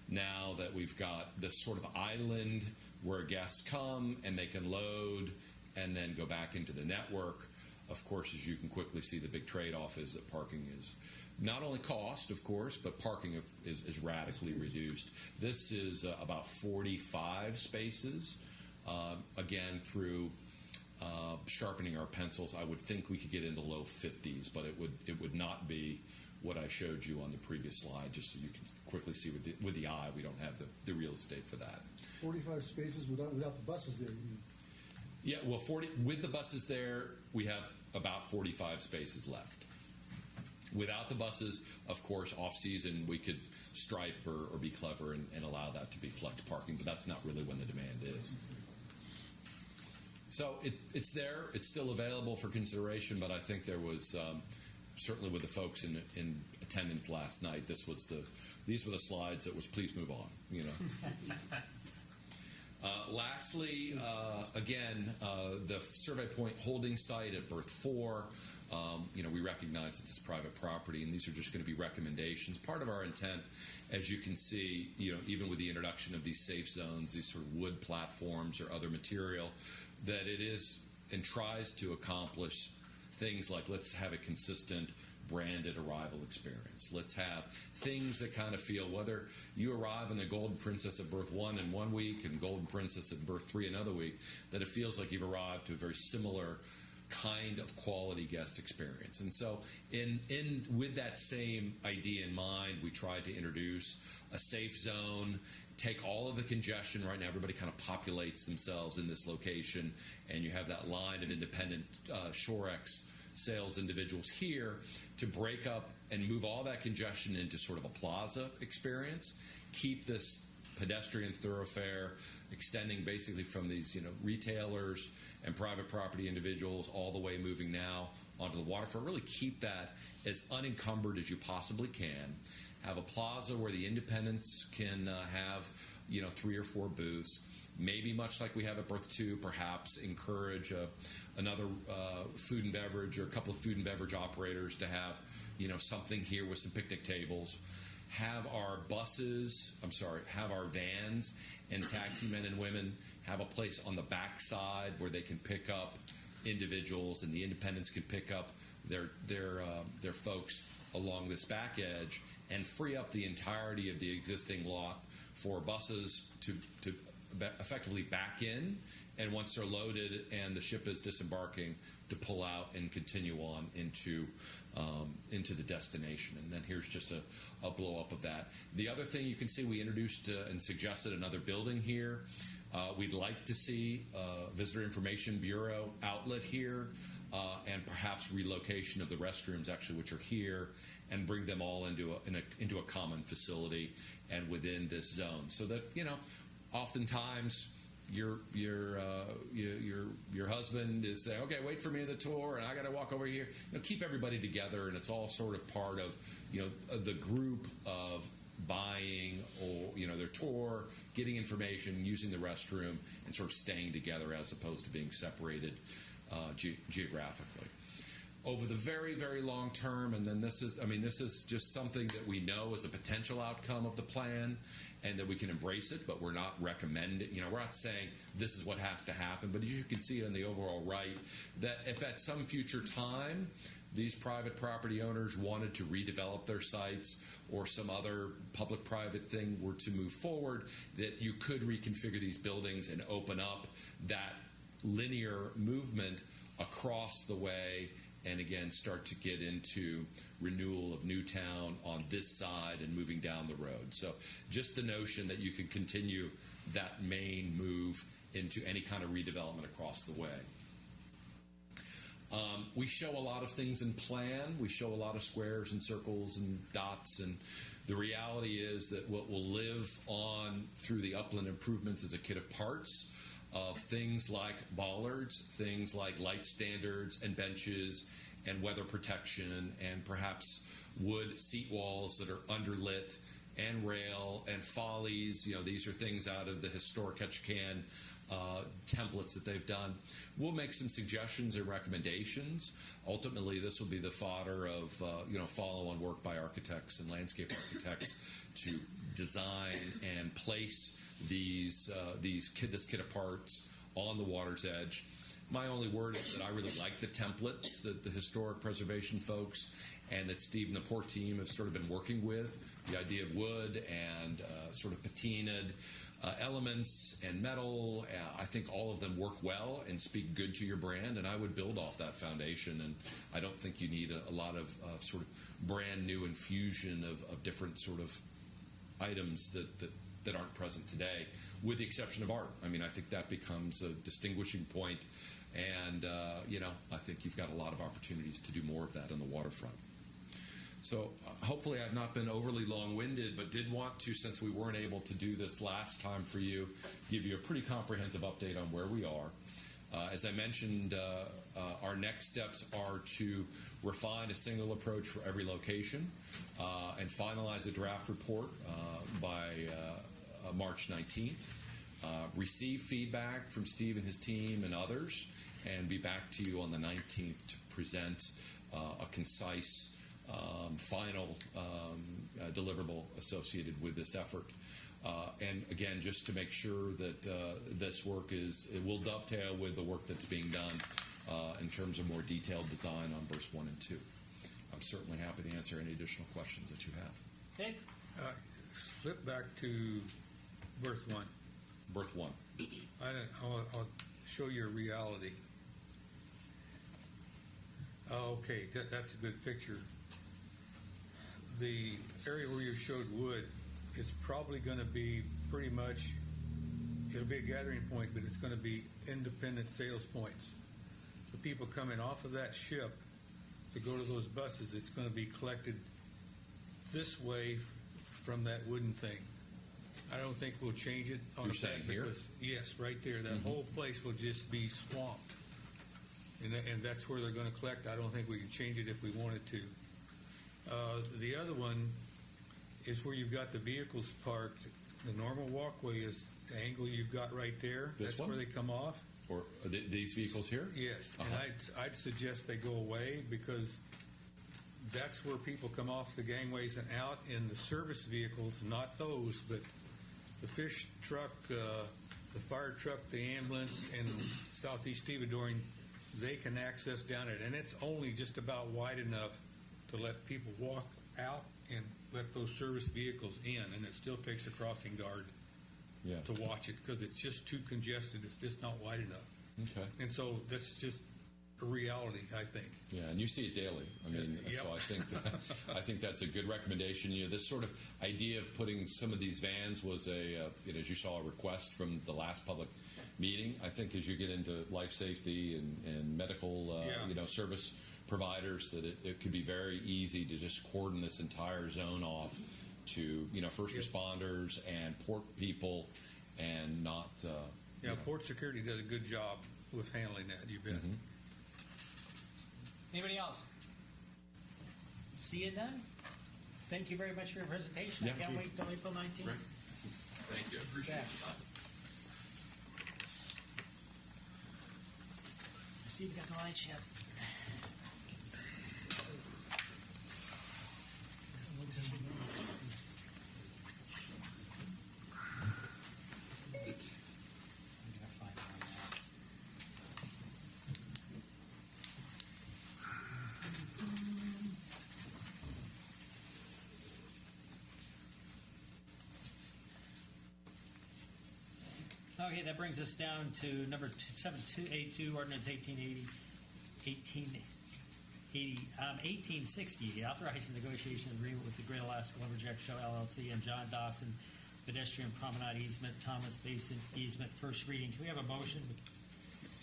A: now that we've got this sort of island where guests come and they can load and then go back into the network. Of course, as you can quickly see, the big trade-off is that parking is not only cost, of course, but parking is radically reduced. This is about 45 spaces, again, through sharpening our pencils, I would think we could get into low 50s, but it would not be what I showed you on the previous slide, just so you can quickly see with the eye. We don't have the real estate for that.
I: 45 spaces without the buses there, you mean?
A: Yeah, well, 40 with the buses there, we have about 45 spaces left. Without the buses, of course, off-season, we could stripe or be clever and allow that to be flex parking, but that's not really when the demand is. So it's there. It's still available for consideration, but I think there was, certainly with the folks in attendance last night, these were the slides that was please move on, you know. Lastly, again, the Survey Point holding site at Berth 4, we recognize it's private property, and these are just going to be recommendations. Part of our intent, as you can see, even with the introduction of these safe zones, these sort of wood platforms or other material, that it is and tries to accomplish things like, let's have a consistent branded arrival experience. Let's have things that kind of feel, whether you arrive in the Golden Princess at Berth 1 in 1 week and Golden Princess at Berth 3 another week, that it feels like you've arrived to a very similar kind of quality guest experience. And so with that same idea in mind, we tried to introduce a safe zone, take all of the congestion. Right now, everybody kind of populates themselves in this location, and you have that line of independent Shorex sales individuals here to break up and move all that congestion into sort of a plaza experience, keep this pedestrian thoroughfare extending basically from these retailers and private property individuals all the way moving now onto the waterfront. Really keep that as unencumbered as you possibly can. Have a plaza where the independents can have 3 or 4 booths. Maybe much like we have at Berth 2, perhaps encourage another food and beverage or a couple of food and beverage operators to have something here with some picnic tables. Have our vans and taxi men and women have a place on the backside where they can pick up individuals, and the independents can pick up their folks along this back edge, and free up the entirety of the existing lot for buses to effectively back in, and once they're loaded and the ship is disembarking, to pull out and continue on into the destination. And then here's just a blow up of that. The other thing you can see, we introduced and suggested another building here. We'd like to see a Visitor Information Bureau outlet here, and perhaps relocation of the restrooms, actually, which are here, and bring them all into a common facility and within this zone, so that oftentimes your husband is saying, okay, wait for me at the tour, and I got to walk over here. Keep everybody together, and it's all sort of part of the group of buying or their tour, getting information, using the restroom, and sort of staying together as opposed to being separated geographically. Over the very, very long term, and then this is just something that we know is a potential outcome of the plan, and that we can embrace it, but we're not recommending, we're not saying this is what has to happen, but as you can see on the overall right, that if at some future time these private property owners wanted to redevelop their sites, or some other public-private thing were to move forward, that you could reconfigure these buildings and open up that linear movement across the way, and again start to get into renewal of Newtown on this side and moving down the road. So just the notion that you can continue that main move into any kind of redevelopment across the way. We show a lot of things in plan. We show a lot of squares and circles and dots, and the reality is that what will live on through the upland improvements is a kit of parts of things like bollards, things like light standards and benches and weather protection, and perhaps wood seat walls that are underlit, and rail and follies. These are things out of the historic Ketchikan templates that they've done. We'll make some suggestions and recommendations. Ultimately, this will be the fodder of follow-on work by architects and landscape architects to design and place this kit of parts on the water's edge. My only word is that I really like the templates that the historic preservation folks and that Steve and the Port team have sort of been working with. The idea of wood and sort of patinaed elements and metal. I think all of them work well and speak good to your brand, and I would build off that foundation. And I don't think you need a lot of sort of brand new infusion of different sort of items that aren't present today, with the exception of art. I mean, I think that becomes a distinguishing point, and I think you've got a lot of opportunities to do more of that on the waterfront. So hopefully I've not been overly long-winded, but did want to, since we weren't able to do this last time for you, give you a pretty comprehensive update on where we are. As I mentioned, our next steps are to refine a single approach for every location and finalize a draft report by March 19th. Receive feedback from Steve and his team and others, and be back to you on the 19th to present a concise final deliverable associated with this effort. And again, just to make sure that this work it will dovetail with the work that's being done in terms of more detailed design on bursts 1 and 2. I'm certainly happy to answer any additional questions that you have.
D: Dave?
H: Flip back to berth 1.
A: Berth 1.
H: I'll show you a reality. Okay, that's a good picture. The area where you showed wood is probably going to be pretty much, it'll be a gathering point, but it's going to be independent sales points. The people coming off of that ship to go to those buses, it's going to be collected this way from that wooden thing. I don't think we'll change it.
A: You're saying here?
H: Yes, right there. That whole place will just be swamped. And that's where they're going to collect. I don't think we can change it if we wanted to. The other one is where you've got the vehicles parked. The normal walkway is the angle you've got right there.
A: This one?
H: Where they come off.
A: Or these vehicles here?
H: Yes. And I'd suggest they go away, because that's where people come off the gangways and out in the service vehicles, not those, but the fish truck, the fire truck, the ambulance, and Southeast Stevedoring, they can access down it. And it's only just about wide enough to let people walk out and let those service vehicles in, and it still takes a crossing guard to watch it, because it's just too congested. It's just not wide enough.
A: Okay.
H: And so that's just a reality, I think.
A: Yeah, and you see it daily. I mean,
H: Yep.
A: so I think that's a good recommendation. This sort of idea of putting some of these vans was as you saw, a request from the last public meeting. I think as you get into life safety and medical, service providers, that it could be very easy to just cordon this entire zone off to first responders and port people, and not.
H: Port security does a good job with handling that. You bet.
A: Mm-hmm.
D: Anybody else? See it done? Thank you very much for your presentation.
A: Yeah,
D: I can't wait till April 19th.
A: Great. Thank you. I appreciate it.
D: Steve got the lights yet. Okay, that brings us down to number 7282, ordinance 1860, authorizing negotiation agreement with the Great Alaska Lumberjack Show LLC and John Dawson pedestrian promenade easement, Thomas Basin easement, first reading. Can we have a motion?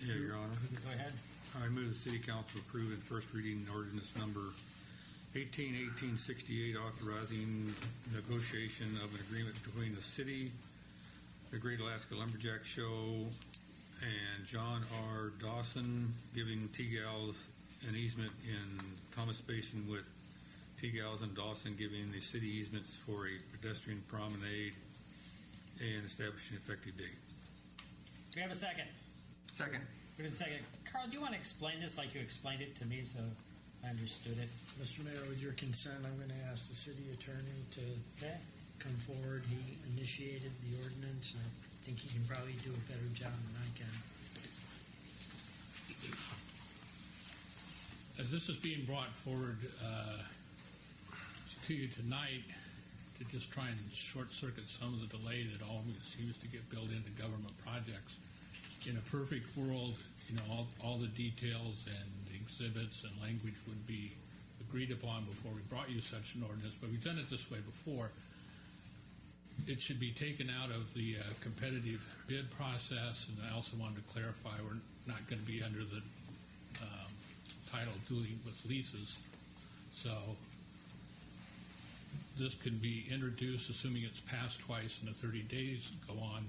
H: Yeah, Your Honor.
D: Go ahead.
H: I move the City Council approve in first reading ordinance number 1868, authorizing negotiation of an agreement between the city, the Great Alaska Lumberjack Show, and John R. Dawson, giving T-Gals an easement in Thomas Basin, with T-Gals and Dawson giving the city easements for a pedestrian promenade, and establishing an effective date.
D: Do we have a second?
F: Second.
D: We have a second. Carl, do you want to explain this like you explained it to me so I understood it?
F: Mr. Mayor, with your consent, I'm going to ask the city attorney to come forward. He initiated the ordinance. I think he can probably do a better job than I can.
K: As this is being brought forward to you tonight, to just try and short circuit some of the delay that always seems to get built into government projects. In a perfect world, all the details and exhibits and language would be agreed upon before we brought you such an ordinance, but we've done it this way before. It should be taken out of the competitive bid process, and I also wanted to clarify we're not going to be under the title dealing with leases. So this can be introduced, assuming it's passed twice in the 30 days, go on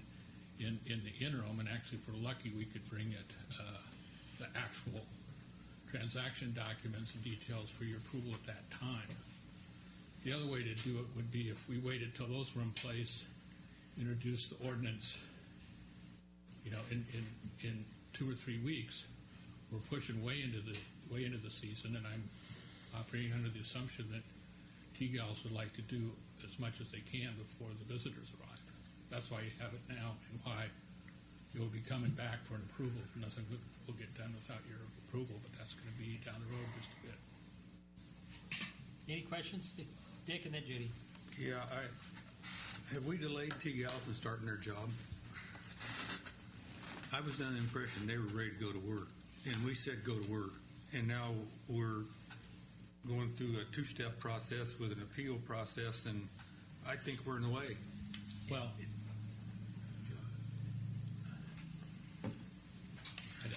K: in the interim, and actually, if we're lucky, we could bring it the actual transaction documents and details for your approval at that time. The other way to do it would be if we waited till those were in place, introduce the ordinance, in 2 or 3 weeks. We're pushing way into the season, and I'm operating under the assumption that T-Gals would like to do as much as they can before the visitors arrive. That's why you have it now, and why you'll be coming back for an approval. Nothing will get done without your approval, but that's going to be down the road just a bit.
D: Any questions? Dick and then Judy.
H: Yeah, have we delayed T-Gals from starting their job? I was under the impression they were ready to go to work, and we said go to work, and now we're going through a 2-step process with an appeal process, and I think we're in the way.
K: Well,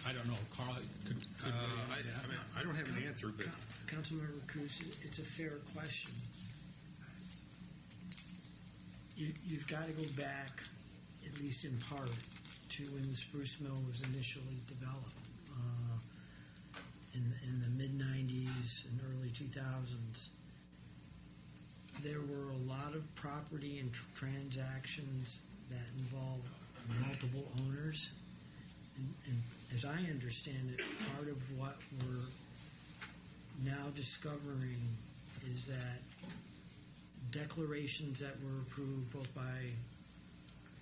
K: I don't know. Carl, could
H: I don't have an answer, but
F: Councilmember Cruz, it's a fair question. You've got to go back, at least in part, to when the Spruce Mill was initially developed in the mid-'90s and early 2000s. There were a lot of property and transactions that involved multiple owners. And as I understand it, part of what we're now discovering is that declarations that were approved both by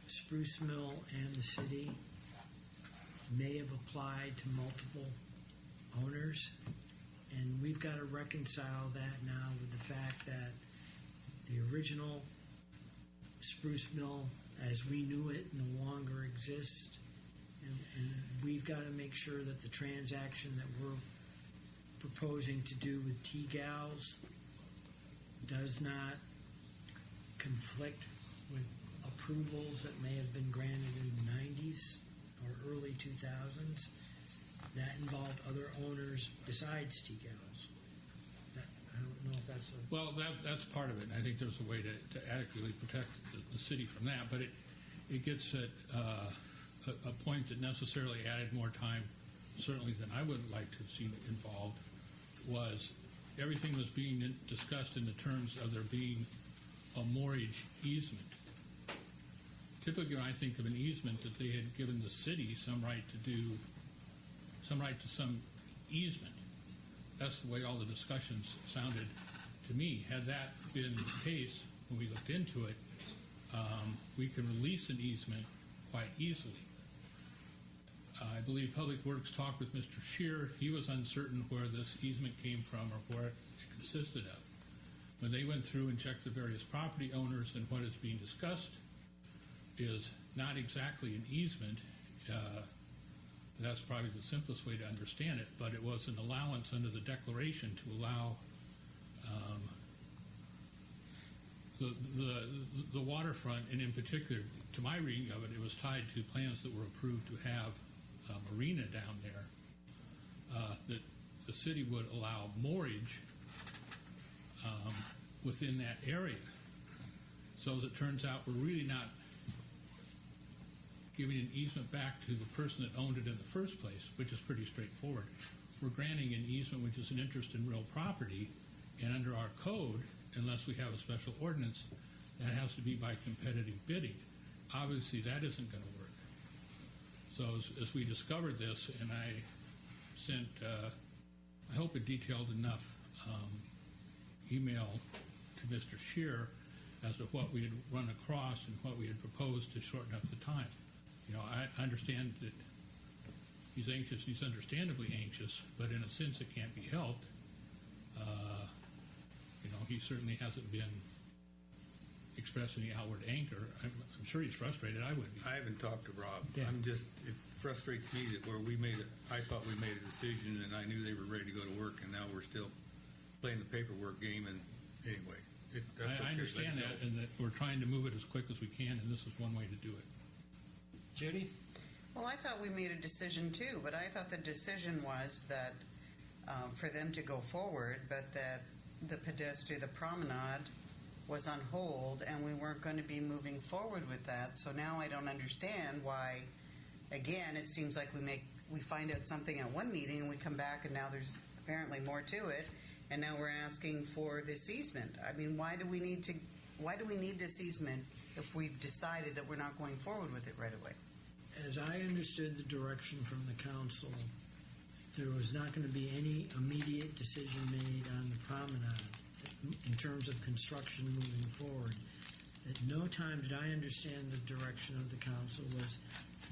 F: Spruce Mill and the city may have applied to multiple owners, and we've got to reconcile that now with the fact that the original Spruce Mill as we knew it no longer exists, and we've got to make sure that the transaction that we're proposing to do with T-Gals does not conflict with approvals that may have been granted in the 90s or early 2000s that involved other owners besides T-Gals. I don't know if that's a...
K: Well, that's part of it, and I think there's a way to adequately protect the city from that, but it gets at a point that necessarily added more time, certainly than I would like to have seen it involved, was everything was being discussed in the terms of there being a mortgage easement. Typically, when I think of an easement, that they had given the city some right to some easement. That's the way all the discussions sounded to me. Had that been the case when we looked into it, we can release an easement quite easily. I believe Public Works talked with Mr. Scheer. He was uncertain where this easement came from or where it consisted of. When they went through and checked the various property owners, and what is being discussed is not exactly an easement. That's probably the simplest way to understand it, but it was an allowance under the declaration to allow the waterfront, and in particular, to my reading of it, it was tied to plans that were approved to have a marina down there, that the city would allow moorage within that area. So as it turns out, we're really not giving an easement back to the person that owned it in the first place, which is pretty straightforward. We're granting an easement, which is an interest in real property, and under our code, unless we have a special ordinance, that has to be by competitive bidding. Obviously, that isn't going to work. So as we discovered this, and I sent, I hope a detailed enough email to Mr. Scheer as to what we had run across and what we had proposed to shorten up the time. I understand that he's anxious, he's understandably anxious, but in a sense it can't be helped. He certainly hasn't been express any outward anger. I'm sure he's frustrated. I would be.
H: I haven't talked to Rob.
K: Yeah.
H: It frustrates me that where I thought we made a decision and I knew they were ready to go to work, and now we're still playing the paperwork game. And anyway, that's okay.
K: I understand
H: Let it
K: that,
H: go.
K: and that we're trying to move it as quick as we can, and this is one way to do it.
D: Judy?
L: Well, I thought we made a decision too, but I thought the decision was that for them to go forward, but that the promenade was on hold and we weren't going to be moving forward with that. So now I don't understand why, again, it seems like we find out something at one meeting and we come back and now there's apparently more to it, and now we're asking for this easement. I mean, why do we need this easement if we've decided that we're not going forward with it right away?
F: As I understood the direction from the council, there was not going to be any immediate decision made on the promenade in terms of construction moving forward. At no time did I understand the direction of the council was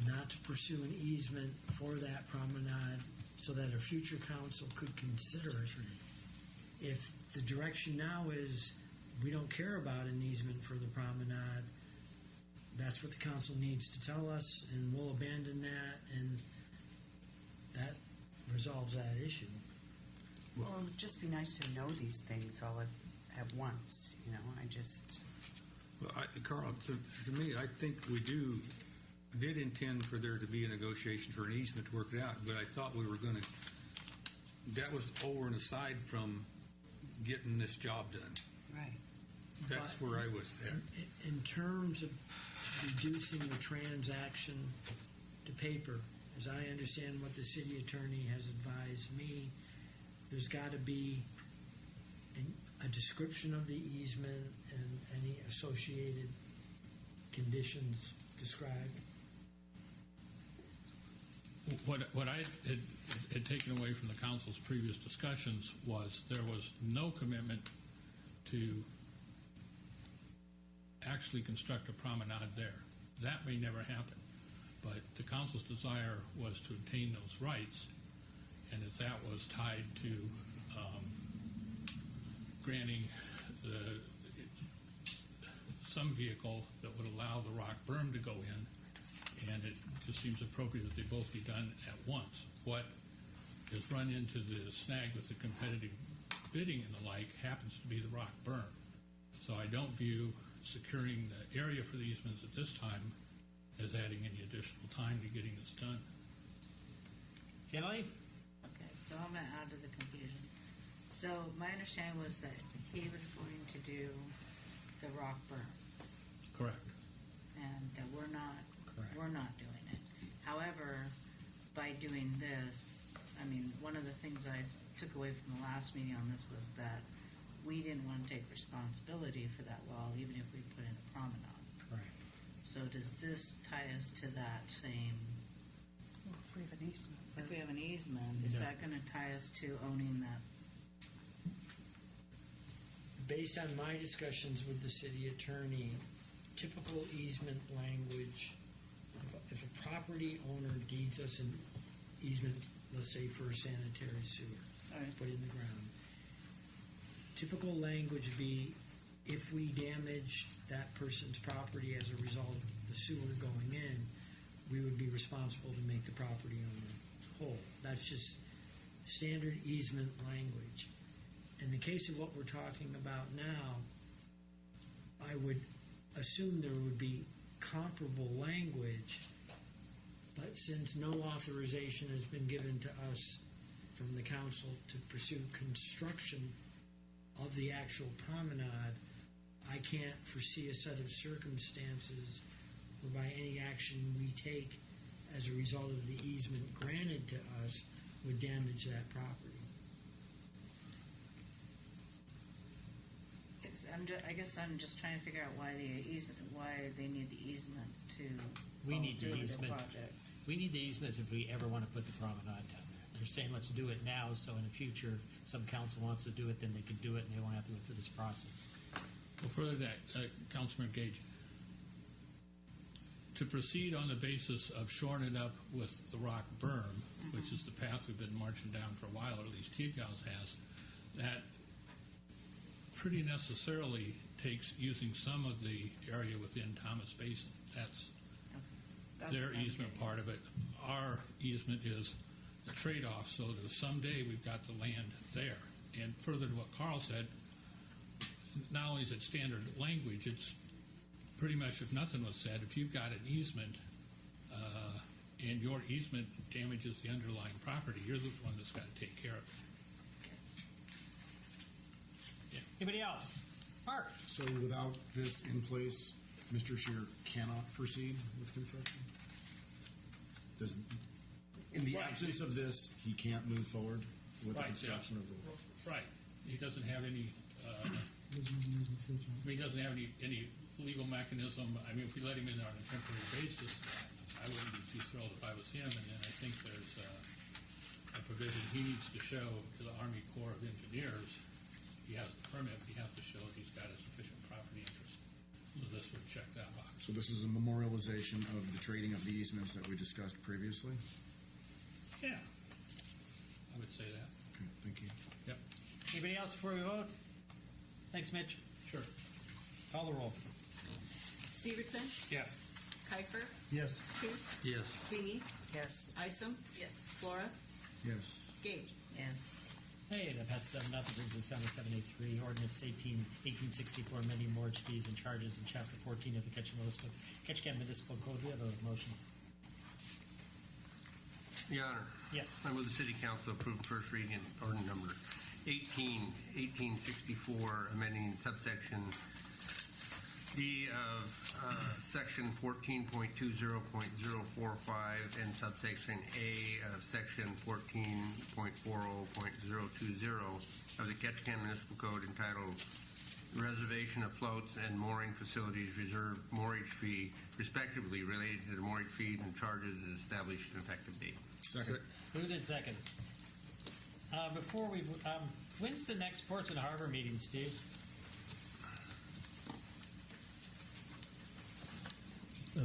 F: not to pursue an easement for that promenade so that a future council could consider it. If the direction now is we don't care about an easement for the promenade, that's what the council needs to tell us, and we'll abandon that, and that resolves that issue.
L: Well, it would just be nice to know these things all at once. You know,
H: Well, Carl, to me, I think we did intend for there to be a negotiation for an easement to work it out, but I thought we were going to. That was over and aside from getting this job done.
L: right.
H: That's
F: But
H: where I was at.
F: in terms of reducing the transaction to paper, as I understand what the city attorney has advised me, there's got to be a description of the easement and any associated conditions described.
K: What I had taken away from the council's previous discussions was there was no commitment to actually construct a promenade there. That may never happen, but the council's desire was to obtain those rights, and if that was tied to granting some vehicle that would allow the rock berm to go in, and it just seems appropriate that they both be done at once. What has run into the snag with the competitive bidding and the like happens to be the rock berm. So I don't view securing the area for the easements at this time as adding any additional time to getting this done.
D: Kinley?
J: Okay, so I'm going to add to the confusion. So my understanding was that he was going to do the rock berm,
K: Correct.
J: and that we're not doing it. However, by doing this, I mean, one of the things I took away from the last meeting on this was that we didn't want to take responsibility for that wall, even if we put in a promenade.
F: Correct.
J: So does this tie us to that same?
L: Well, if we have an easement.
J: If we have an easement, is
F: No.
J: that going to tie us to owning that?
F: Based on my discussions with the city attorney, typical easement language, if a property owner deeds us an easement, let's say for a sanitary sewer,
J: All right.
F: put in the ground, typical language would be if we damage that person's property as a result of the sewer going in, we would be responsible to make the property owner whole. That's just standard easement language. In the case of what we're talking about now, I would assume there would be comparable language, but since no authorization has been given to us from the council to pursue construction of the actual promenade, I can't foresee a set of circumstances whereby any action we take as a result of the easement granted to us would damage that property.
J: I guess I'm just trying to figure out why they need the easement to.
D: We
J: follow
D: need the
J: through with
D: easement.
J: project.
D: We need the easement if we ever want to put the promenade down there. They're saying let's do it now, so in the future, if some council wants to do it, then they can do it, and they won't have to go through this process.
K: Well, further to that, Councilman Gage, to proceed on the basis of shoring it up with the rock berm, which is the path we've been marching down for a while, or at least T-Gals has, that pretty necessarily takes using some of the area within Thomas Basin. That's their easement part of it. Our easement is a trade-off, so that someday we've got the land there. And further to what Carl said, not only is it standard language, it's pretty much, if nothing was said, if you've got an easement and your easement damages the underlying property, you're the one that's got to take care of it.
D: Anybody else? Mark?
M: So without this in place, Mr. Scheer cannot proceed with construction? In the absence of this, he can't move forward with the construction of the road?
K: Right. He doesn't have any he doesn't have any legal mechanism. I mean, if we let him in on a temporary basis, I wouldn't be too thrilled if I was him. And then I think there's a provision he needs to show to the Army Corps of Engineers. He has the permit. He has to show he's got a sufficient property interest. So this would check that box.
M: So this is a memorialization of the trading of the easements that we discussed previously?
K: Yeah, I would say that.
M: Okay, thank you.
K: Yep.
D: Anybody else before we vote? Thanks, Mitch.
K: Sure.
D: Call the roll.
B: Severson,
H: Yes.
B: Kiefer,
I: Yes.
B: Coos,
H: Yes.
B: Zini,
J: Yes.
B: Isom. Yes. Flora,
M: Yes.
B: Gage.
J: Yes.
D: Hey, that passes 7-0. Brings us down to 783. Ordinance 1864, amending mortgage fees and charges in Chapter 14 of the Ketchikan Municipal Code. We have a motion.
C: Your Honor,
D: Yes.
C: I move the City Council approve first reading ordinance number 1864, amending subsection D of section 14.20.045 and subsection A of section 14.40.020 of the Ketchikan Municipal Code entitled Reservation of Floats and Mooring Facilities Reserve Moorage Fee, respectively, related to the moorage fees and charges as established and effective date.
M: Second.
D: Moved and second. Before we, when's the next Ports and Harbor meeting, Steve?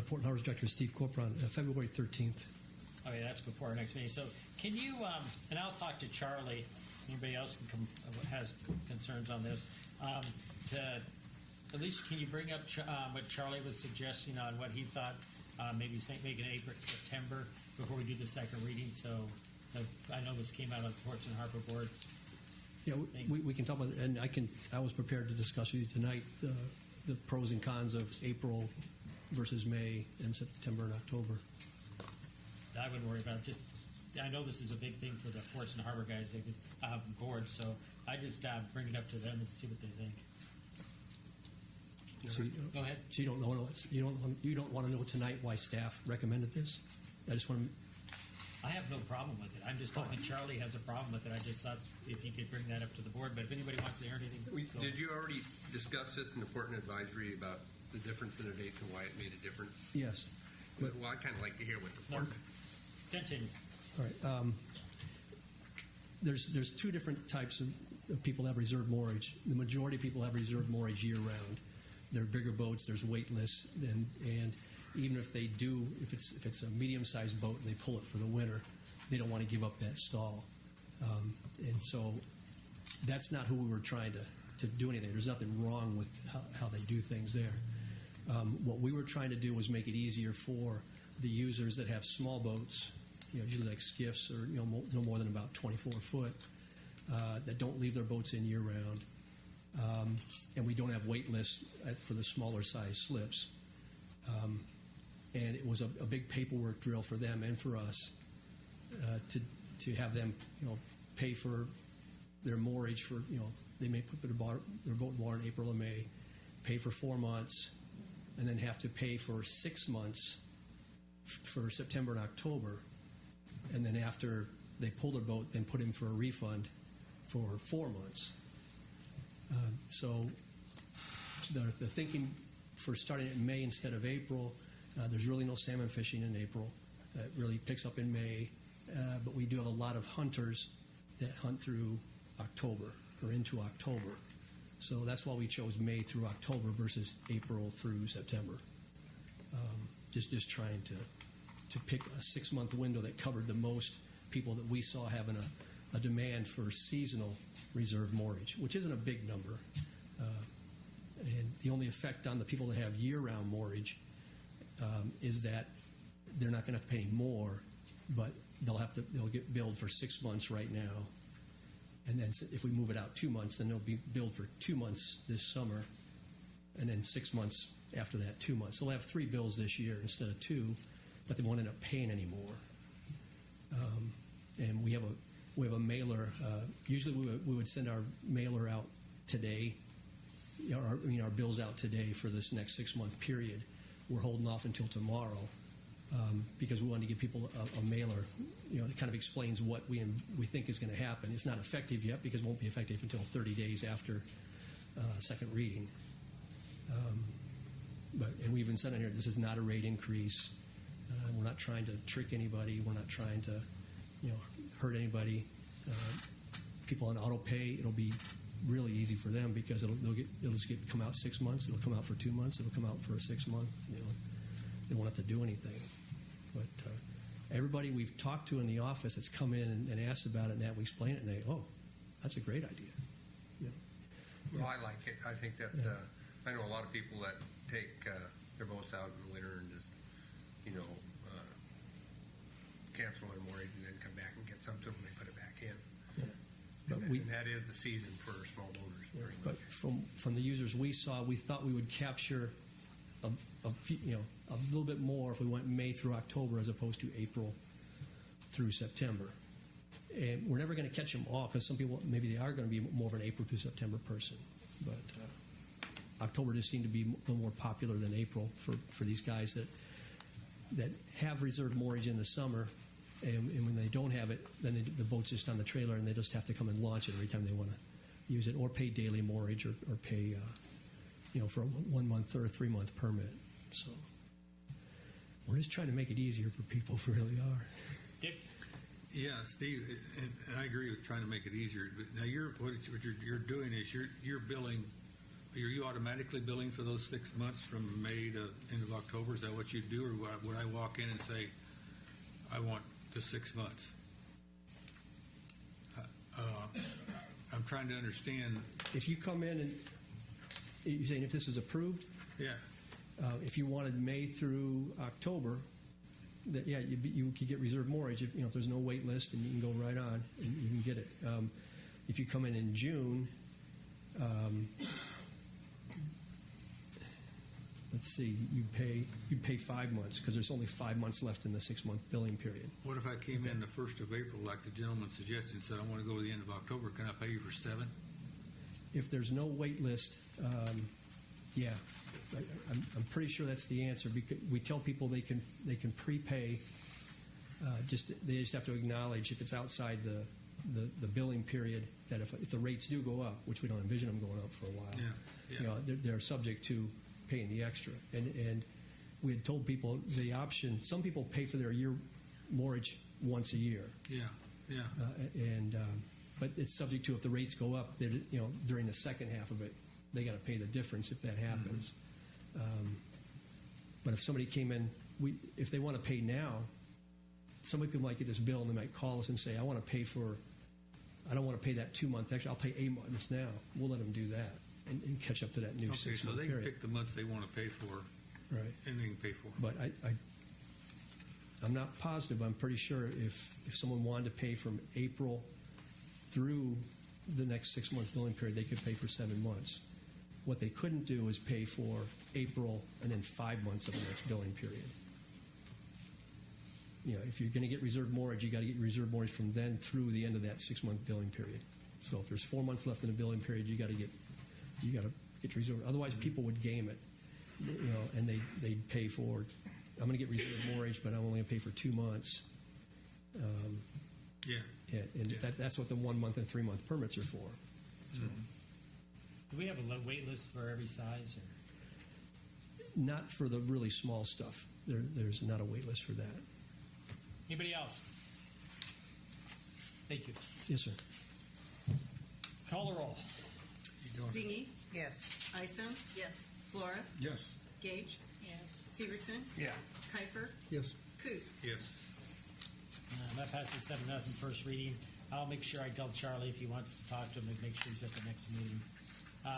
N: Port and Harbors Director Steve Corporon, February 13th.
D: Okay, that's before our next meeting. So can you, and I'll talk to Charlie, anybody else can come, has concerns on this, at least can you bring up what Charlie was suggesting on what he thought, maybe make it April, September, before we do the second reading, so I know this came out of the Ports and Harbor Boards.
N: Yeah, we can talk about it, and I was prepared to discuss with you tonight the pros and cons of April versus May and September and October.
D: I wouldn't worry about it. Just, I know this is a big thing for the Ports and Harbor guys, they board, so I just bring it up to them and see what they think.
N: So,
D: Go ahead.
N: So you don't want to know tonight why staff recommended this? I just want to.
D: I have no problem with it. I'm just talking Charlie has a problem with it. I just thought if you could bring that up to the board, but if anybody wants to hear anything. go.
C: Did you already discuss this in the Portland Advisory about the difference in the dates and why it made a difference?
N: Yes.
C: Well, I'd kind of like to hear what the Portland.
D: Continue.
N: All right. There's two different types of people that have reserved moorage. The majority of people have reserved moorage year round. They're bigger boats. There's weightless, and even if they do, if it's a medium-sized boat and they pull it for the winter, they don't want to give up that stall. And so that's not who we were trying to do anything. There's nothing wrong with how they do things there. What we were trying to do was make it easier for the users that have small boats, usually like skiffs or no more than about 24 foot, that don't leave their boats in year round, and we don't have wait lists for the smaller size slips. And it was a big paperwork drill for them and for us to have them pay for their moorage for they may put their boat in water in April or May, pay for 4 months, and then have to pay for 6 months for September and October, and then after they pull their boat, then put in for a refund for 4 months. So the thinking for starting in May instead of April, there's really no salmon fishing in April. It really picks up in May, but we do have a lot of hunters that hunt through October or into October. So that's why we chose May through October versus April through September. Just trying to pick a 6-month window that covered the most people that we saw having a demand for seasonal reserve moorage, which isn't a big number. And the only effect on the people that have year-round mortgage is that they're not going to have to pay any more, but they'll get billed for 6 months right now. And then if we move it out 2 months, then they'll be billed for 2 months this summer, and then 6 months after that, 2 months. So they'll have 3 bills this year instead of 2, but they won't end up paying any more. And we have a mailer. Usually we would send our mailer out today. Our bills out today for this next 6-month period. We're holding off until tomorrow because we want to give people a mailer, that kind of explains what we think is going to happen. It's not effective yet because it won't be effective until 30 days after second reading. And we even said in here, this is not a rate increase. We're not trying to trick anybody. We're not trying to, hurt anybody. People on auto pay, it'll be really easy for them because it'll just come out 6 months. It'll come out for 2 months. It'll come out for a 6 month. They won't have to do anything. But everybody we've talked to in the office that's come in and asked about it, and that we explain it, and they, that's a great idea.
C: Well, I like it. I think that I know a lot of people that take their boats out in the winter and just, cancel their mortgage and then come back and get something when they put it back in.
N: But
C: and that is the season for small boaters.
N: Yeah,
C: pretty
N: but
C: much.
N: from the users we saw, we thought we would capture a little bit more if we went May through October as opposed to April through September. And we're never going to catch them all because some people maybe they are going to be more of an April through September person. But October just seemed to be a little more popular than April for these guys that have reserved mortgage in the summer. And when they don't have it, then the boat's just on the trailer, and they just have to come and launch it every time they want to use it, or pay daily mortgage, or pay, for a 1 month or a 3 month permit. So we're just trying to make it easier for people. We really are.
D: Dick?
H: Yeah, Steve, and I agree with trying to make it easier. But now what you're doing is you're billing. Are you automatically billing for those 6 months from May to end of October? Is that what you do, or would I walk in and say, I want the 6 months? I'm trying to understand.
N: If you come in and you're saying if this is approved,
H: Yeah.
N: If you wanted May through October, that you could get reserved mortgage. If there's no wait list, and you can go right on and you can get it. If you come in June, let's see, you'd pay 5 months because there's only 5 months left in the 6 month billing period.
H: What if I came in the 1st of April, like the gentleman suggested, and said, I want to go to the end of October? Can I pay you for 7?
N: If there's no wait list, yeah, I'm pretty sure that's the answer. Because we tell people they can prepay. They just have to acknowledge if it's outside the billing period that if the rates do go up, which we don't envision them going up for a while, they're subject to paying the extra. And we had told people the option. Some people pay for their year mortgage once a year.
H: Yeah.
N: But it's subject to if the rates go up, during the second half of it, they got to pay the difference if that happens. But if somebody came in, if they want to pay now, some people might get this bill and they might call us and say, I don't want to pay that 2 month extra. I'll pay 8 months now. We'll let them do that and catch up to that new 6 month
H: period. So they
N: period.
H: can pick the months they want to pay for,
N: right?
H: And they can pay for.
N: But I'm not positive. I'm pretty sure if someone wanted to pay from April through the next 6 month billing period, they could pay for 7 months. What they couldn't do is pay for April and then 5 months of the next billing period. If you're going to get reserved mortgage, you got to get reserved mortgage from then through the end of that 6 month billing period. So if there's 4 months left in the billing period, you got to get reserved. Otherwise, people would game it, and they'd pay for. I'm going to get reserved mortgage, but I'm only going to pay for 2 months. That's what the 1 month and 3 month permits are for. So.
D: Do we have a wait list for every size? Or?
N: Not for the really small stuff. There's not a wait list for that.
D: Anybody else? Thank you.
N: Yes, sir.
D: Call the roll.
B: Zingy?
L: Yes.
B: Isom?
J: Yes.
B: Flora?
M: Yes.
B: Gage?
J: Yes.
B: Severson?
C: Yeah.
B: Kiefer?
I: Yes.
B: Coos?
H: Yes.
D: That passes 7-0 first reading. I'll make sure I tell Charlie if he wants to talk to him and make sure he's at the next meeting.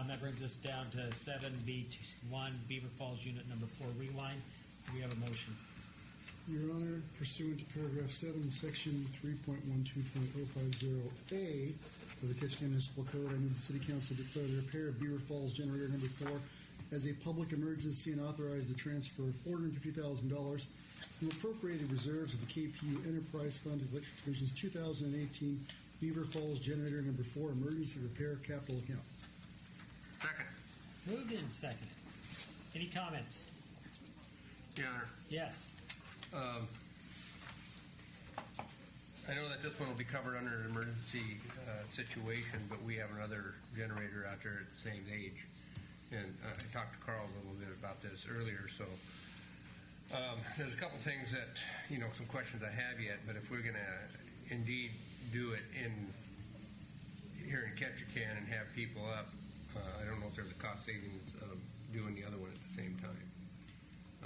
D: That brings us down to 7B1, Beaver Falls Unit Number 4 rewind. Do we have a motion?
I: Your Honor, pursuant to paragraph 7, section 3.12.050A of the Ketchikan Municipal Code, I move the City Council declare the repair of Beaver Falls Generator Number 4 as a public emergency and authorize the transfer of $450,000 from appropriated reserves of the KPU Enterprise Fund of Electric Division's 2018 Beaver Falls Generator Number 4 Emergency Repair Capital Account.
C: Second.
D: Moved and seconded. Any comments?
C: Your Honor.
D: Yes.
C: I know that this one will be covered under an emergency situation, but we have another generator out there at the same age. And I talked to Carl a little bit about this earlier, so there's a couple things that, some questions I have yet, but if we're going to indeed do it here in Ketchikan and have people up, I don't know if there's a cost savings of doing the other one at the same time.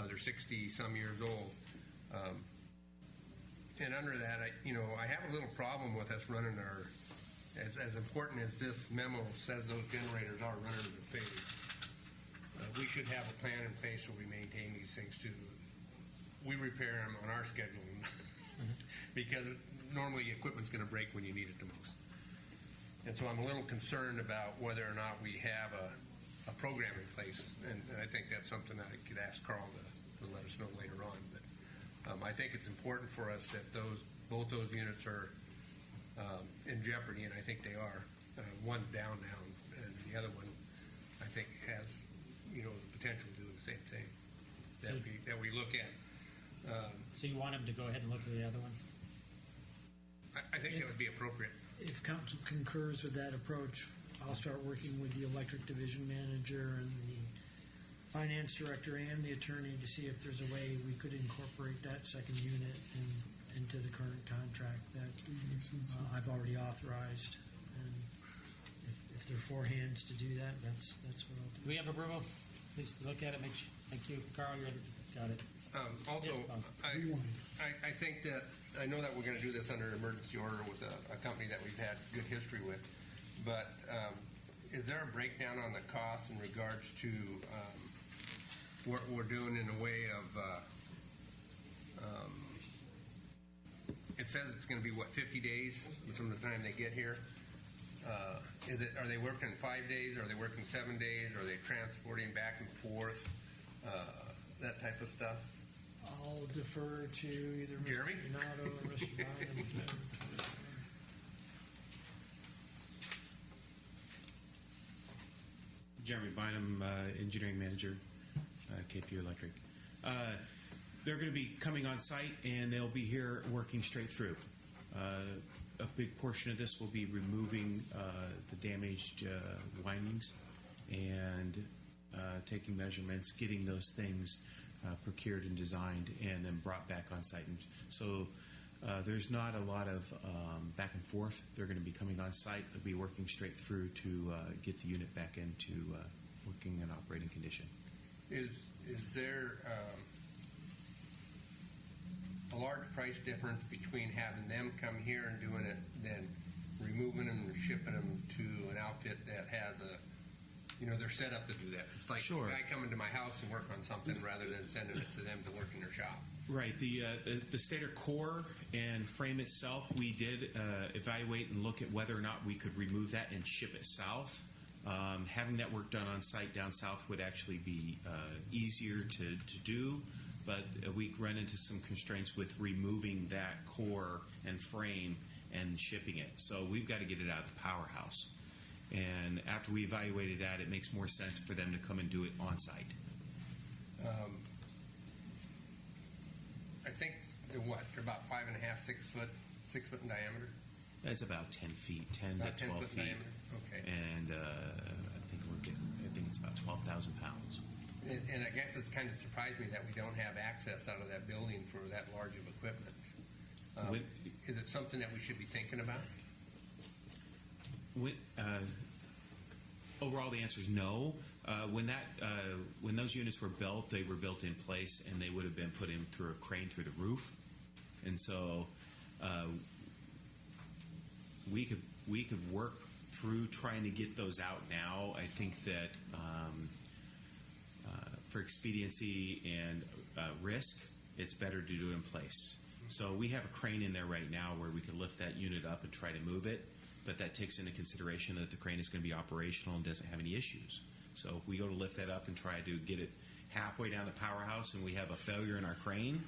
C: They're 60-some years old. And under that, I have a little problem with us running our, as important as this memo says those generators are running in the phase. We should have a plan in place where we maintain these things too. We repair them on our schedule because normally equipment's going to break when you need it the most. And so I'm a little concerned about whether or not we have a program in place, and I think that's something that I could ask Carl to let us know later on. But I think it's important for us that both those units are in jeopardy, and I think they are. One's down now, and the other one, I think, has the potential to do the same thing that we look at.
D: So you want him to go ahead and look at the other one?
C: I think that would be appropriate.
F: If council concurs with that approach, I'll start working with the electric division manager and the finance director and the attorney to see if there's a way we could incorporate that second unit into the current contract that I've already authorized. And if there are four hands to do that, that's what I'll do.
D: Do we have approval? Please look at it. Thank you, Carl. You got it.
C: Also, I think that I know that we're going to do this under an emergency order with a company that we've had good history with, but is there a breakdown on the cost in regards to what we're doing in the way of it says it's going to be 50 days from the time they get here? Are they working 5 days? Are they working 7 days? Are they transporting back and forth? That type of stuff.
F: I'll defer to either
C: Jeremy?
F: Mr. Donato or Mr. Bynum.
O: Jeremy Bynum, Engineering Manager, KPU Electric. They're going to be coming on site, and they'll be here working straight through. A big portion of this will be removing the damaged windings and taking measurements, getting those things procured and designed, and then brought back on site. And so there's not a lot of back and forth. They're going to be coming on site. They'll be working straight through to get the unit back into working and operating condition.
C: Is there a large price difference between having them come here and doing it than removing them and shipping them to an outfit that has they're set up to do that? It's like a guy coming to my house and work on something rather than sending it to them to work in their shop.
O: Right. The stator core and frame itself, we did evaluate and look at whether or not we could remove that and ship it south. Having that work done on site down south would actually be easier to do, but we run into some constraints with removing that core and frame and shipping it. So we've got to get it out of the powerhouse. And after we evaluated that, it makes more sense for them to come and do it on site.
C: I think they're about 5.5, 6 foot in diameter.
O: That's about 10 feet, 10
C: about
O: to 12 feet.
C: Diameter. Okay.
O: And I think it's about 12,000 pounds.
C: And I guess it's kind of surprised me that we don't have access out of that building for that large of equipment. Is it something that we should be thinking about?
O: Overall, the answer is no. When those units were built, they were built in place, and they would have been put in through a crane through the roof. And so we could we could work through trying to get those out now. I think that for expediency and risk, it's better to do in place. So we have a crane in there right now where we could lift that unit up and try to move it, but that takes into consideration that the crane is going to be operational and doesn't have any issues. So if we go to lift that up and try to get it halfway down the powerhouse and we have a failure in our crane,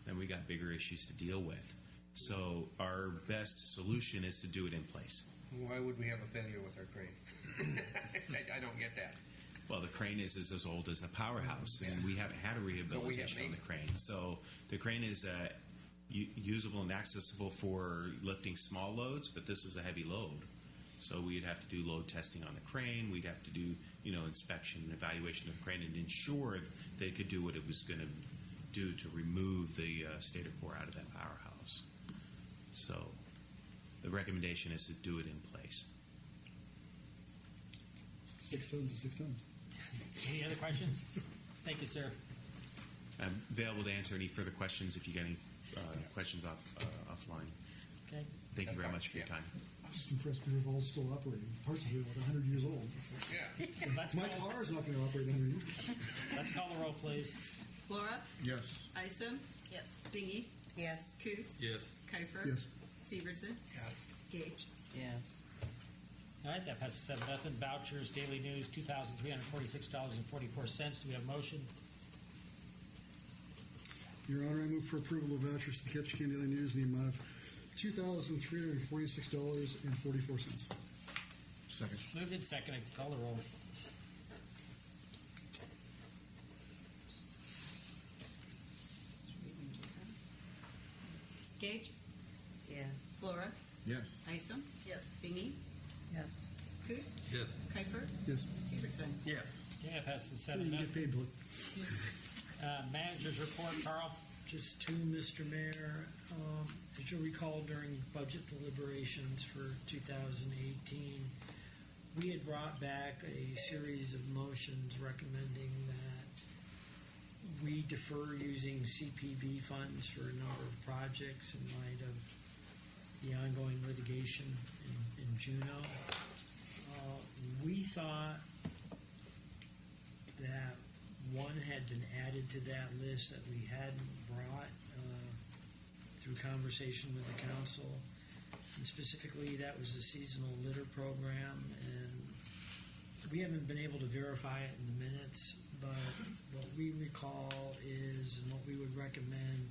O: then we got bigger issues to deal with. So our best solution is to do it in place.
C: Why would we have a failure with our crane? I don't get that.
O: Well, the crane is as old as the powerhouse, and we haven't had a rehabilitation on the crane. So the crane is usable and accessible for lifting small loads, but this is a heavy load. So we'd have to do load testing on the crane. We'd have to do, inspection and evaluation of the crane and ensure that it could do what it was going to do to remove the stator core out of that powerhouse. So the recommendation is to do it in place.
I: 6 tons is 6 tons.
D: Any other questions? Thank you, sir.
O: I'm available to answer any further questions if you get any questions offline.
D: Okay.
O: Thank you very much for your time.
I: I'm just impressed Beaver Falls is still operating. Parts of it are like 100 years old. My car is not going to operate 100 years.
D: Let's call the roll, please.
B: Flora,
M: Yes.
B: Isom,
J: Yes.
B: Zingy,
L: Yes.
B: Coos,
H: Yes.
B: Kiefer,
I: Yes.
B: Severson,
H: Yes.
B: Gage.
L: Yes.
D: All right, that passes 7-0. Vouchers, Daily News, $2,346.44. Do we have a motion?
I: Your Honor, I move for approval of vouchers to the Ketchikan Daily News in the amount of $2,346.44.
M: Second.
D: Moved and seconded. Call the roll.
B: Gage,
L: Yes.
B: Flora,
M: Yes.
B: Isom,
J: Yes.
B: Zingy,
L: Yes.
B: Coos,
H: Yes.
B: Kiefer,
I: Yes.
B: Severson.
H: Yes.
D: Okay, that passes
I: You can
D: 7-0.
I: get paid, Blake.
D: Manager's report, Carl.
F: Just to Mr. Mayor, as you'll recall during budget deliberations for 2018, we had brought back a series of motions recommending that we defer using CPV funds for a number of projects in light of the ongoing litigation in Juneau. We thought that one had been added to that list that we hadn't brought through conversation with the council, and specifically that was the seasonal litter program, and we haven't been able to verify it in the minutes, but what we recall is, and what we would recommend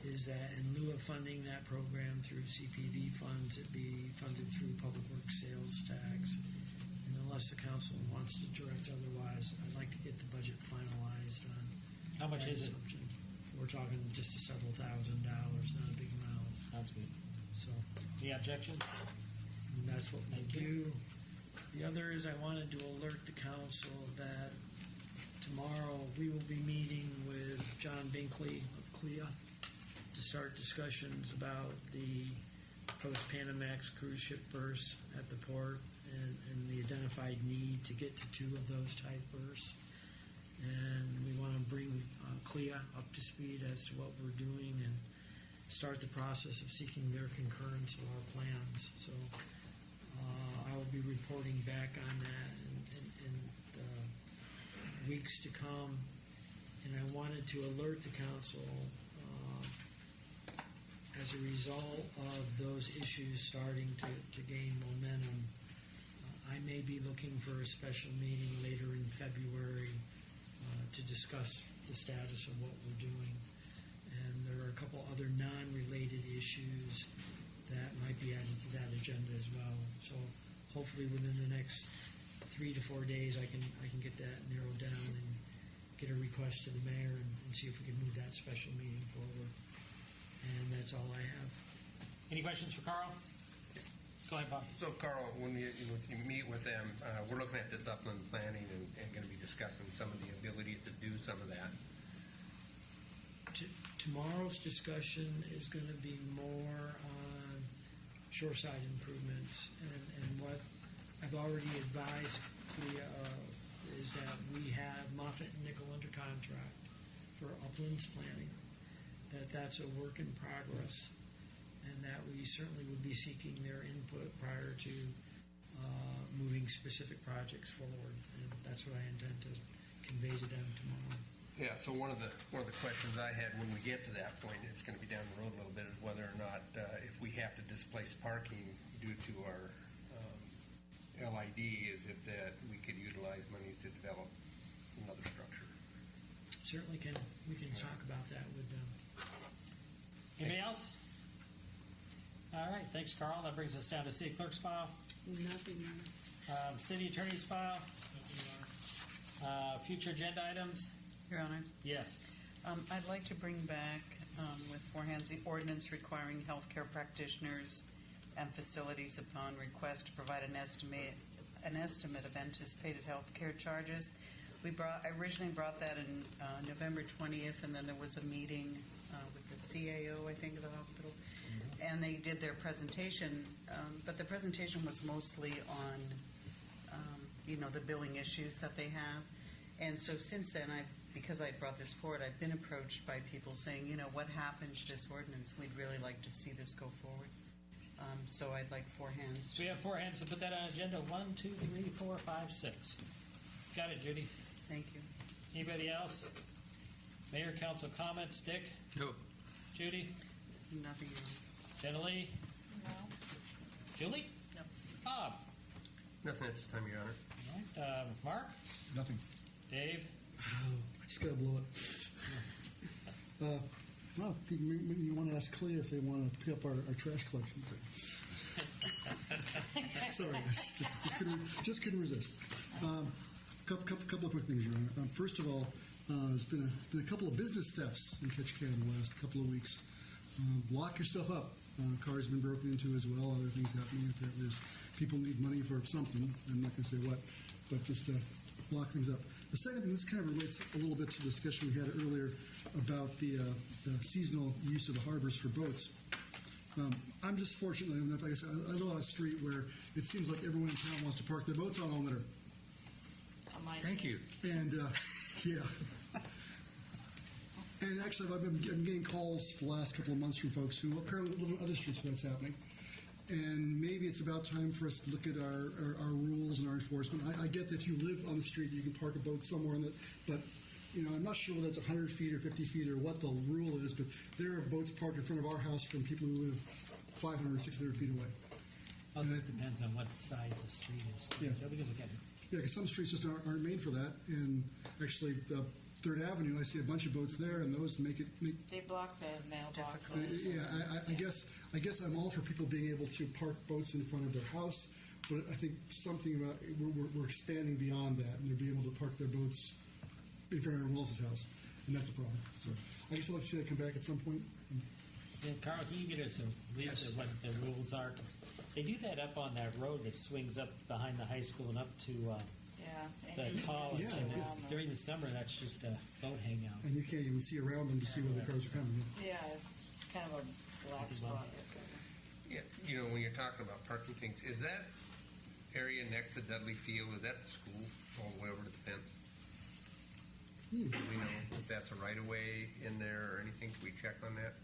F: is that in lieu of funding that program through CPV funds, it be funded through public works sales tax. And unless the council wants to direct otherwise, I'd like to get the budget finalized on.
D: How much
F: that
D: is it?
F: assumption. We're talking just a several $1,000s, not a big amount.
D: Sounds good.
F: So
D: Any objections?
F: and that's what we'll
D: Thank you.
F: do. The other is I wanted to alert the council that tomorrow we will be meeting with John Binkley of CLIA to start discussions about the proposed Panamax cruise ship berths at the port and the identified need to get to 2 of those type berths. And we want to bring CLIA up to speed as to what we're doing and start the process of seeking their concurrence of our plans. So I will be reporting back on that in weeks to come. And I wanted to alert the council as a result of those issues starting to gain momentum. I may be looking for a special meeting later in February to discuss the status of what we're doing. And there are a couple other non-related issues that might be added to that agenda as well. So hopefully within the next 3 to 4 days, I can get that narrowed down and get a request to the mayor and see if we can move that special meeting forward. And that's all I have.
D: Any questions for Carl? Go ahead, Bob.
C: So, Carl, when you meet with them, we're looking at this upland planning and going to be discussing some of the abilities to do some of that.
F: Tomorrow's discussion is going to be more on shoreside improvements. And what I've already advised CLIA is that we have Moffitt and Nickel under contract for uplands planning. That's a work in progress. and that we certainly would be seeking their input prior to moving specific projects forward. And that's what I intend to convey to them tomorrow.
C: Yeah, so one of the questions I had when we get to that point, it's going to be down the road a little bit, is whether or not if we have to displace parking due to our LID, is if that we could utilize monies to develop another structure.
F: Certainly we can talk about that with them.
D: Anybody else? All right, thanks, Carl. That brings us down to city clerk's file,
B: Nothing.
D: city attorney's file, future agenda items.
L: Your Honor,
D: Yes.
L: I'd like to bring back with four hands the ordinance requiring healthcare practitioners and facilities upon request to provide an estimate of anticipated healthcare charges. I originally brought that in November 20th, and then there was a meeting with the CAO, I think, of the hospital, and they did their presentation, but the presentation was mostly on, the billing issues that they have. And so since then, because I brought this forward, I've been approached by people saying, what happened to this ordinance? We'd really like to see this go forward. So I'd like four hands.
D: So we have four hands to put that on agenda. 1, 2, 3, 4, 5, 6. Got it, Judy.
L: Thank you.
D: Anybody else? Mayor, council comments. Dick?
H: No.
D: Judy?
L: Nothing else.
D: Jenna Lee?
J: No.
D: Julie?
J: No.
D: Bob?
C: Nothing at this time, Your Honor.
D: All right. Mark?
I: Nothing.
D: Dave?
I: I just gotta blow it. Well, you want to ask Clea if they want to pick up our trash collection thing. Sorry, just couldn't resist. Couple of quick things, Your Honor. First of all, there's been a couple of business thefts in Ketchikan in the last couple of weeks. Lock your stuff up. Cars have been broken into as well. Other things happening. Apparently, people need money for something. I'm not going to say what, but just lock things up. The second thing, this kind of relates a little bit to the discussion we had earlier about the seasonal use of the harbors for boats. I'm just fortunate enough, like I said, I live on a street where it seems like everyone in town wants to park their boats on all winter.
H: Thank you.
I: And, yeah. And actually, I've been getting calls for the last couple of months from folks who apparently live on other streets where that's happening. And maybe it's about time for us to look at our rules and our enforcement. I get that if you live on the street, you can park a boat somewhere, but I'm not sure whether it's 100 feet or 50 feet or what the rule is, but there are boats parked in front of our house from people who live 500 or 600 feet away.
D: Also, it depends on what size the street is.
I: Yeah.
D: So we can look at it.
I: Yeah, because some streets just aren't made for that. And actually, 3rd Avenue, I see a bunch of boats there, and those make it.
J: They block the mailboxes.
I: I guess I'm all for people being able to park boats in front of their house, but I think something about we're expanding beyond that, and they're being able to park their boats in front of everyone else's house, and that's a problem. So I guess I'd like to see that come back at some point.
D: And Carl, can you get us at least what the rules are? 'Cause they do that up on that road that swings up behind the high school and up to the college.
I: Yeah,
D: and
I: yes.
D: during the summer, that's just a boat hangout.
I: And you can't even see around them to see where the cars are coming.
J: Yeah, it's kind of a black spot.
C: Yeah, when you're talking about parking things, is that area next to Dudley Field, is that the school all the way over to the fence? Do we know if that's a right-of-way in there or anything? Can we check on that?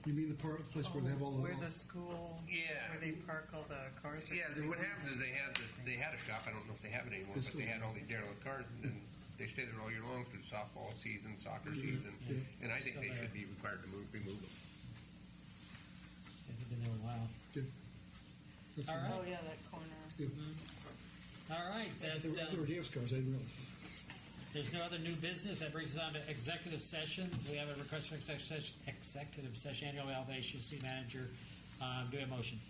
I: You mean the place where they have all the...
L: Where the school,
C: Yeah.
L: where they park all the cars?
C: Yeah, what happens is they had a shop, I don't know if they have it anymore, but they had all these derelict cars, and then they stay there all year long through the softball season, soccer season, and I think they should be required to remove them.
D: They've been there a while.
I: That's
D: All right.
J: Oh, yeah, that corner.
D: All right.
I: They were Dave's cars, I didn't realize.
D: There's no other new business. That brings us on to executive sessions. We have a request for executive session annual evaluation. City manager, do a motion.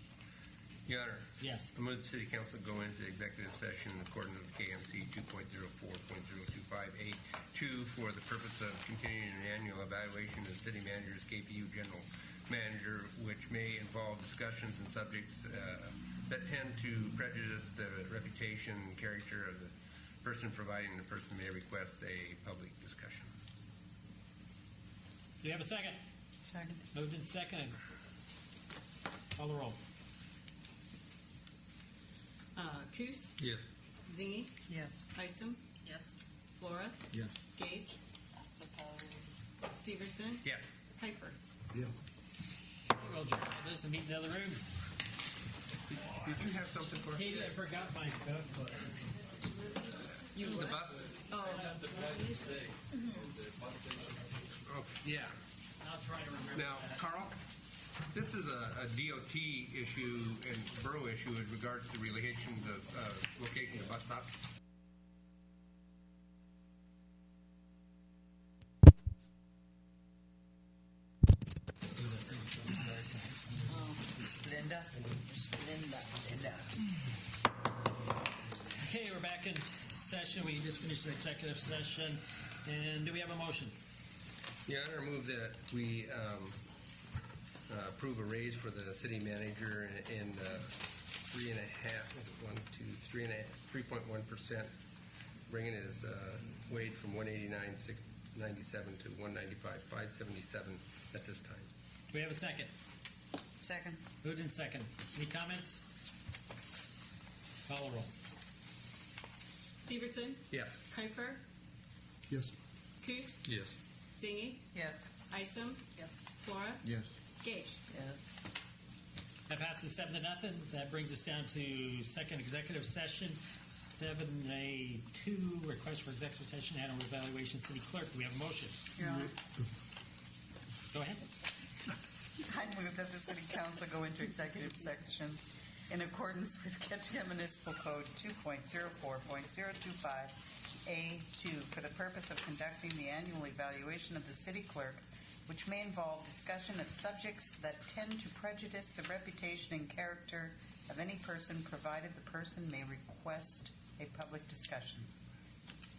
C: Your Honor.
D: Yes.
C: I move the City Council go into executive session in accordance with KMC 2.04.025A2 for the purpose of continuing an annual evaluation of the City Manager's KPU General Manager, which may involve discussions and subjects that tend to prejudice the reputation and character of the person providing. The person may request a public discussion.
D: Do you have a second?
L: Second.
D: Moved and seconded. Call the roll.
B: Coos?
H: Yes.
B: Zingy?
L: Yes.
B: Isom?
J: Yes.
B: Flora?
M: Yes.
B: Gage?
J: I suppose.
B: Severson?
C: Yes.
B: Piper?
I: Yeah.
D: We'll adjourn this and meet in the other room.
C: Did you have something for us?
D: Hey, I forgot my book.
B: You
C: The
B: what?
C: bus?
B: Oh,
C: Oh, yeah.
D: I'll try to remember.
C: Now, Carl, this is a DOT issue and borough issue in regards to relation to locating the bus stop.
J: Linda.
D: Okay, we're back in session. We just finished an executive session. And do we have a motion?
C: Your Honor, I move that we approve a raise for the city manager in 3.1%, bringing his wage from $189,697 to $195,577 at this time.
D: Do we have a second?
L: Second.
D: Moved in second. Any comments? Call a roll.
B: Severson,
C: Yes.
B: Kuiper,
I: Yes.
B: Coos,
H: Yes.
B: Zingy,
L: Yes.
B: Isom,
J: Yes.
B: Flora,
M: Yes.
B: Gage.
J: Yes.
D: That passes 7-0. That brings us down to second executive session, 7A2, request for executive session, annual evaluation, city clerk. Do we have a motion?
L: Your Honor,
D: Go ahead.
L: I move that the city council go into executive session in accordance with Ketchikan Municipal Code 2.04.025A2 for the purpose of conducting the annual evaluation of the city clerk, which may involve discussion of subjects that tend to prejudice the reputation and character of any person, provided the person may request a public discussion.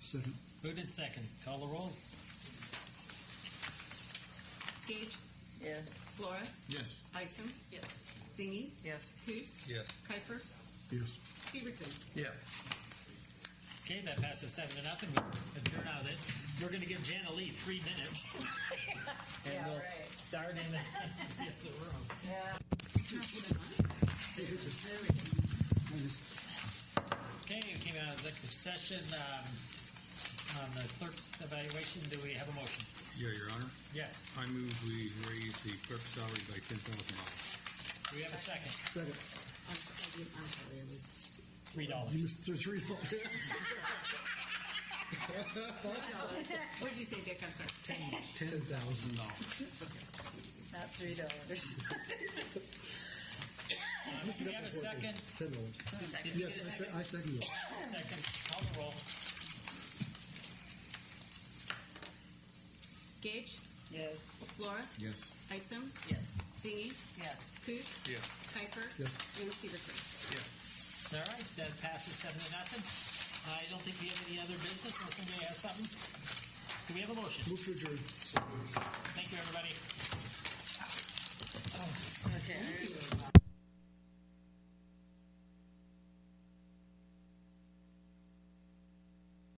I: Second.
D: Moved in second. Call the roll.
B: Gage,
J: Yes.
B: Flora,
M: Yes.
B: Isom,
J: Yes.
B: Zingy,
L: Yes.
B: Coos,
H: Yes.
B: Kuiper,
I: Yes.
B: Severson.
C: Yes.
D: Okay, that passes 7-0. We adjourn out of this. We're going to give Jana Lee 3 minutes. And
J: Yeah,
D: we'll
J: right.
D: start in the room.
J: Yeah.
D: Okay, we came out of executive session on the clerk's evaluation. Do we have a motion?
H: Yeah, Your Honor.
D: Yes.
H: I move we raise the clerk's salary by $10,000.
D: Do we have a second?
I: Second.
B: I'm sorry, it was
D: $3.
I: You missed the $3.
B: $3. What did you say, Dick? I'm sorry.
I: $10,000.
J: Not $3.
D: Do we have a second?
I: $10.
D: Did we get a
I: Yes,
D: second?
I: I second it.
D: Second. Call the roll.
B: Gage,
J: Yes.
B: Flora,
M: Yes.
B: Isom,
J: Yes.
B: Zingy,
L: Yes.
B: Coos,
H: Yes.
B: Kuiper,
I: Yes.
B: and Severson.
D: All right, that passes 7-0. I don't think we have any other business unless somebody has something. Do we have a motion?
I: Move to adjourn.
D: Thank you, everybody.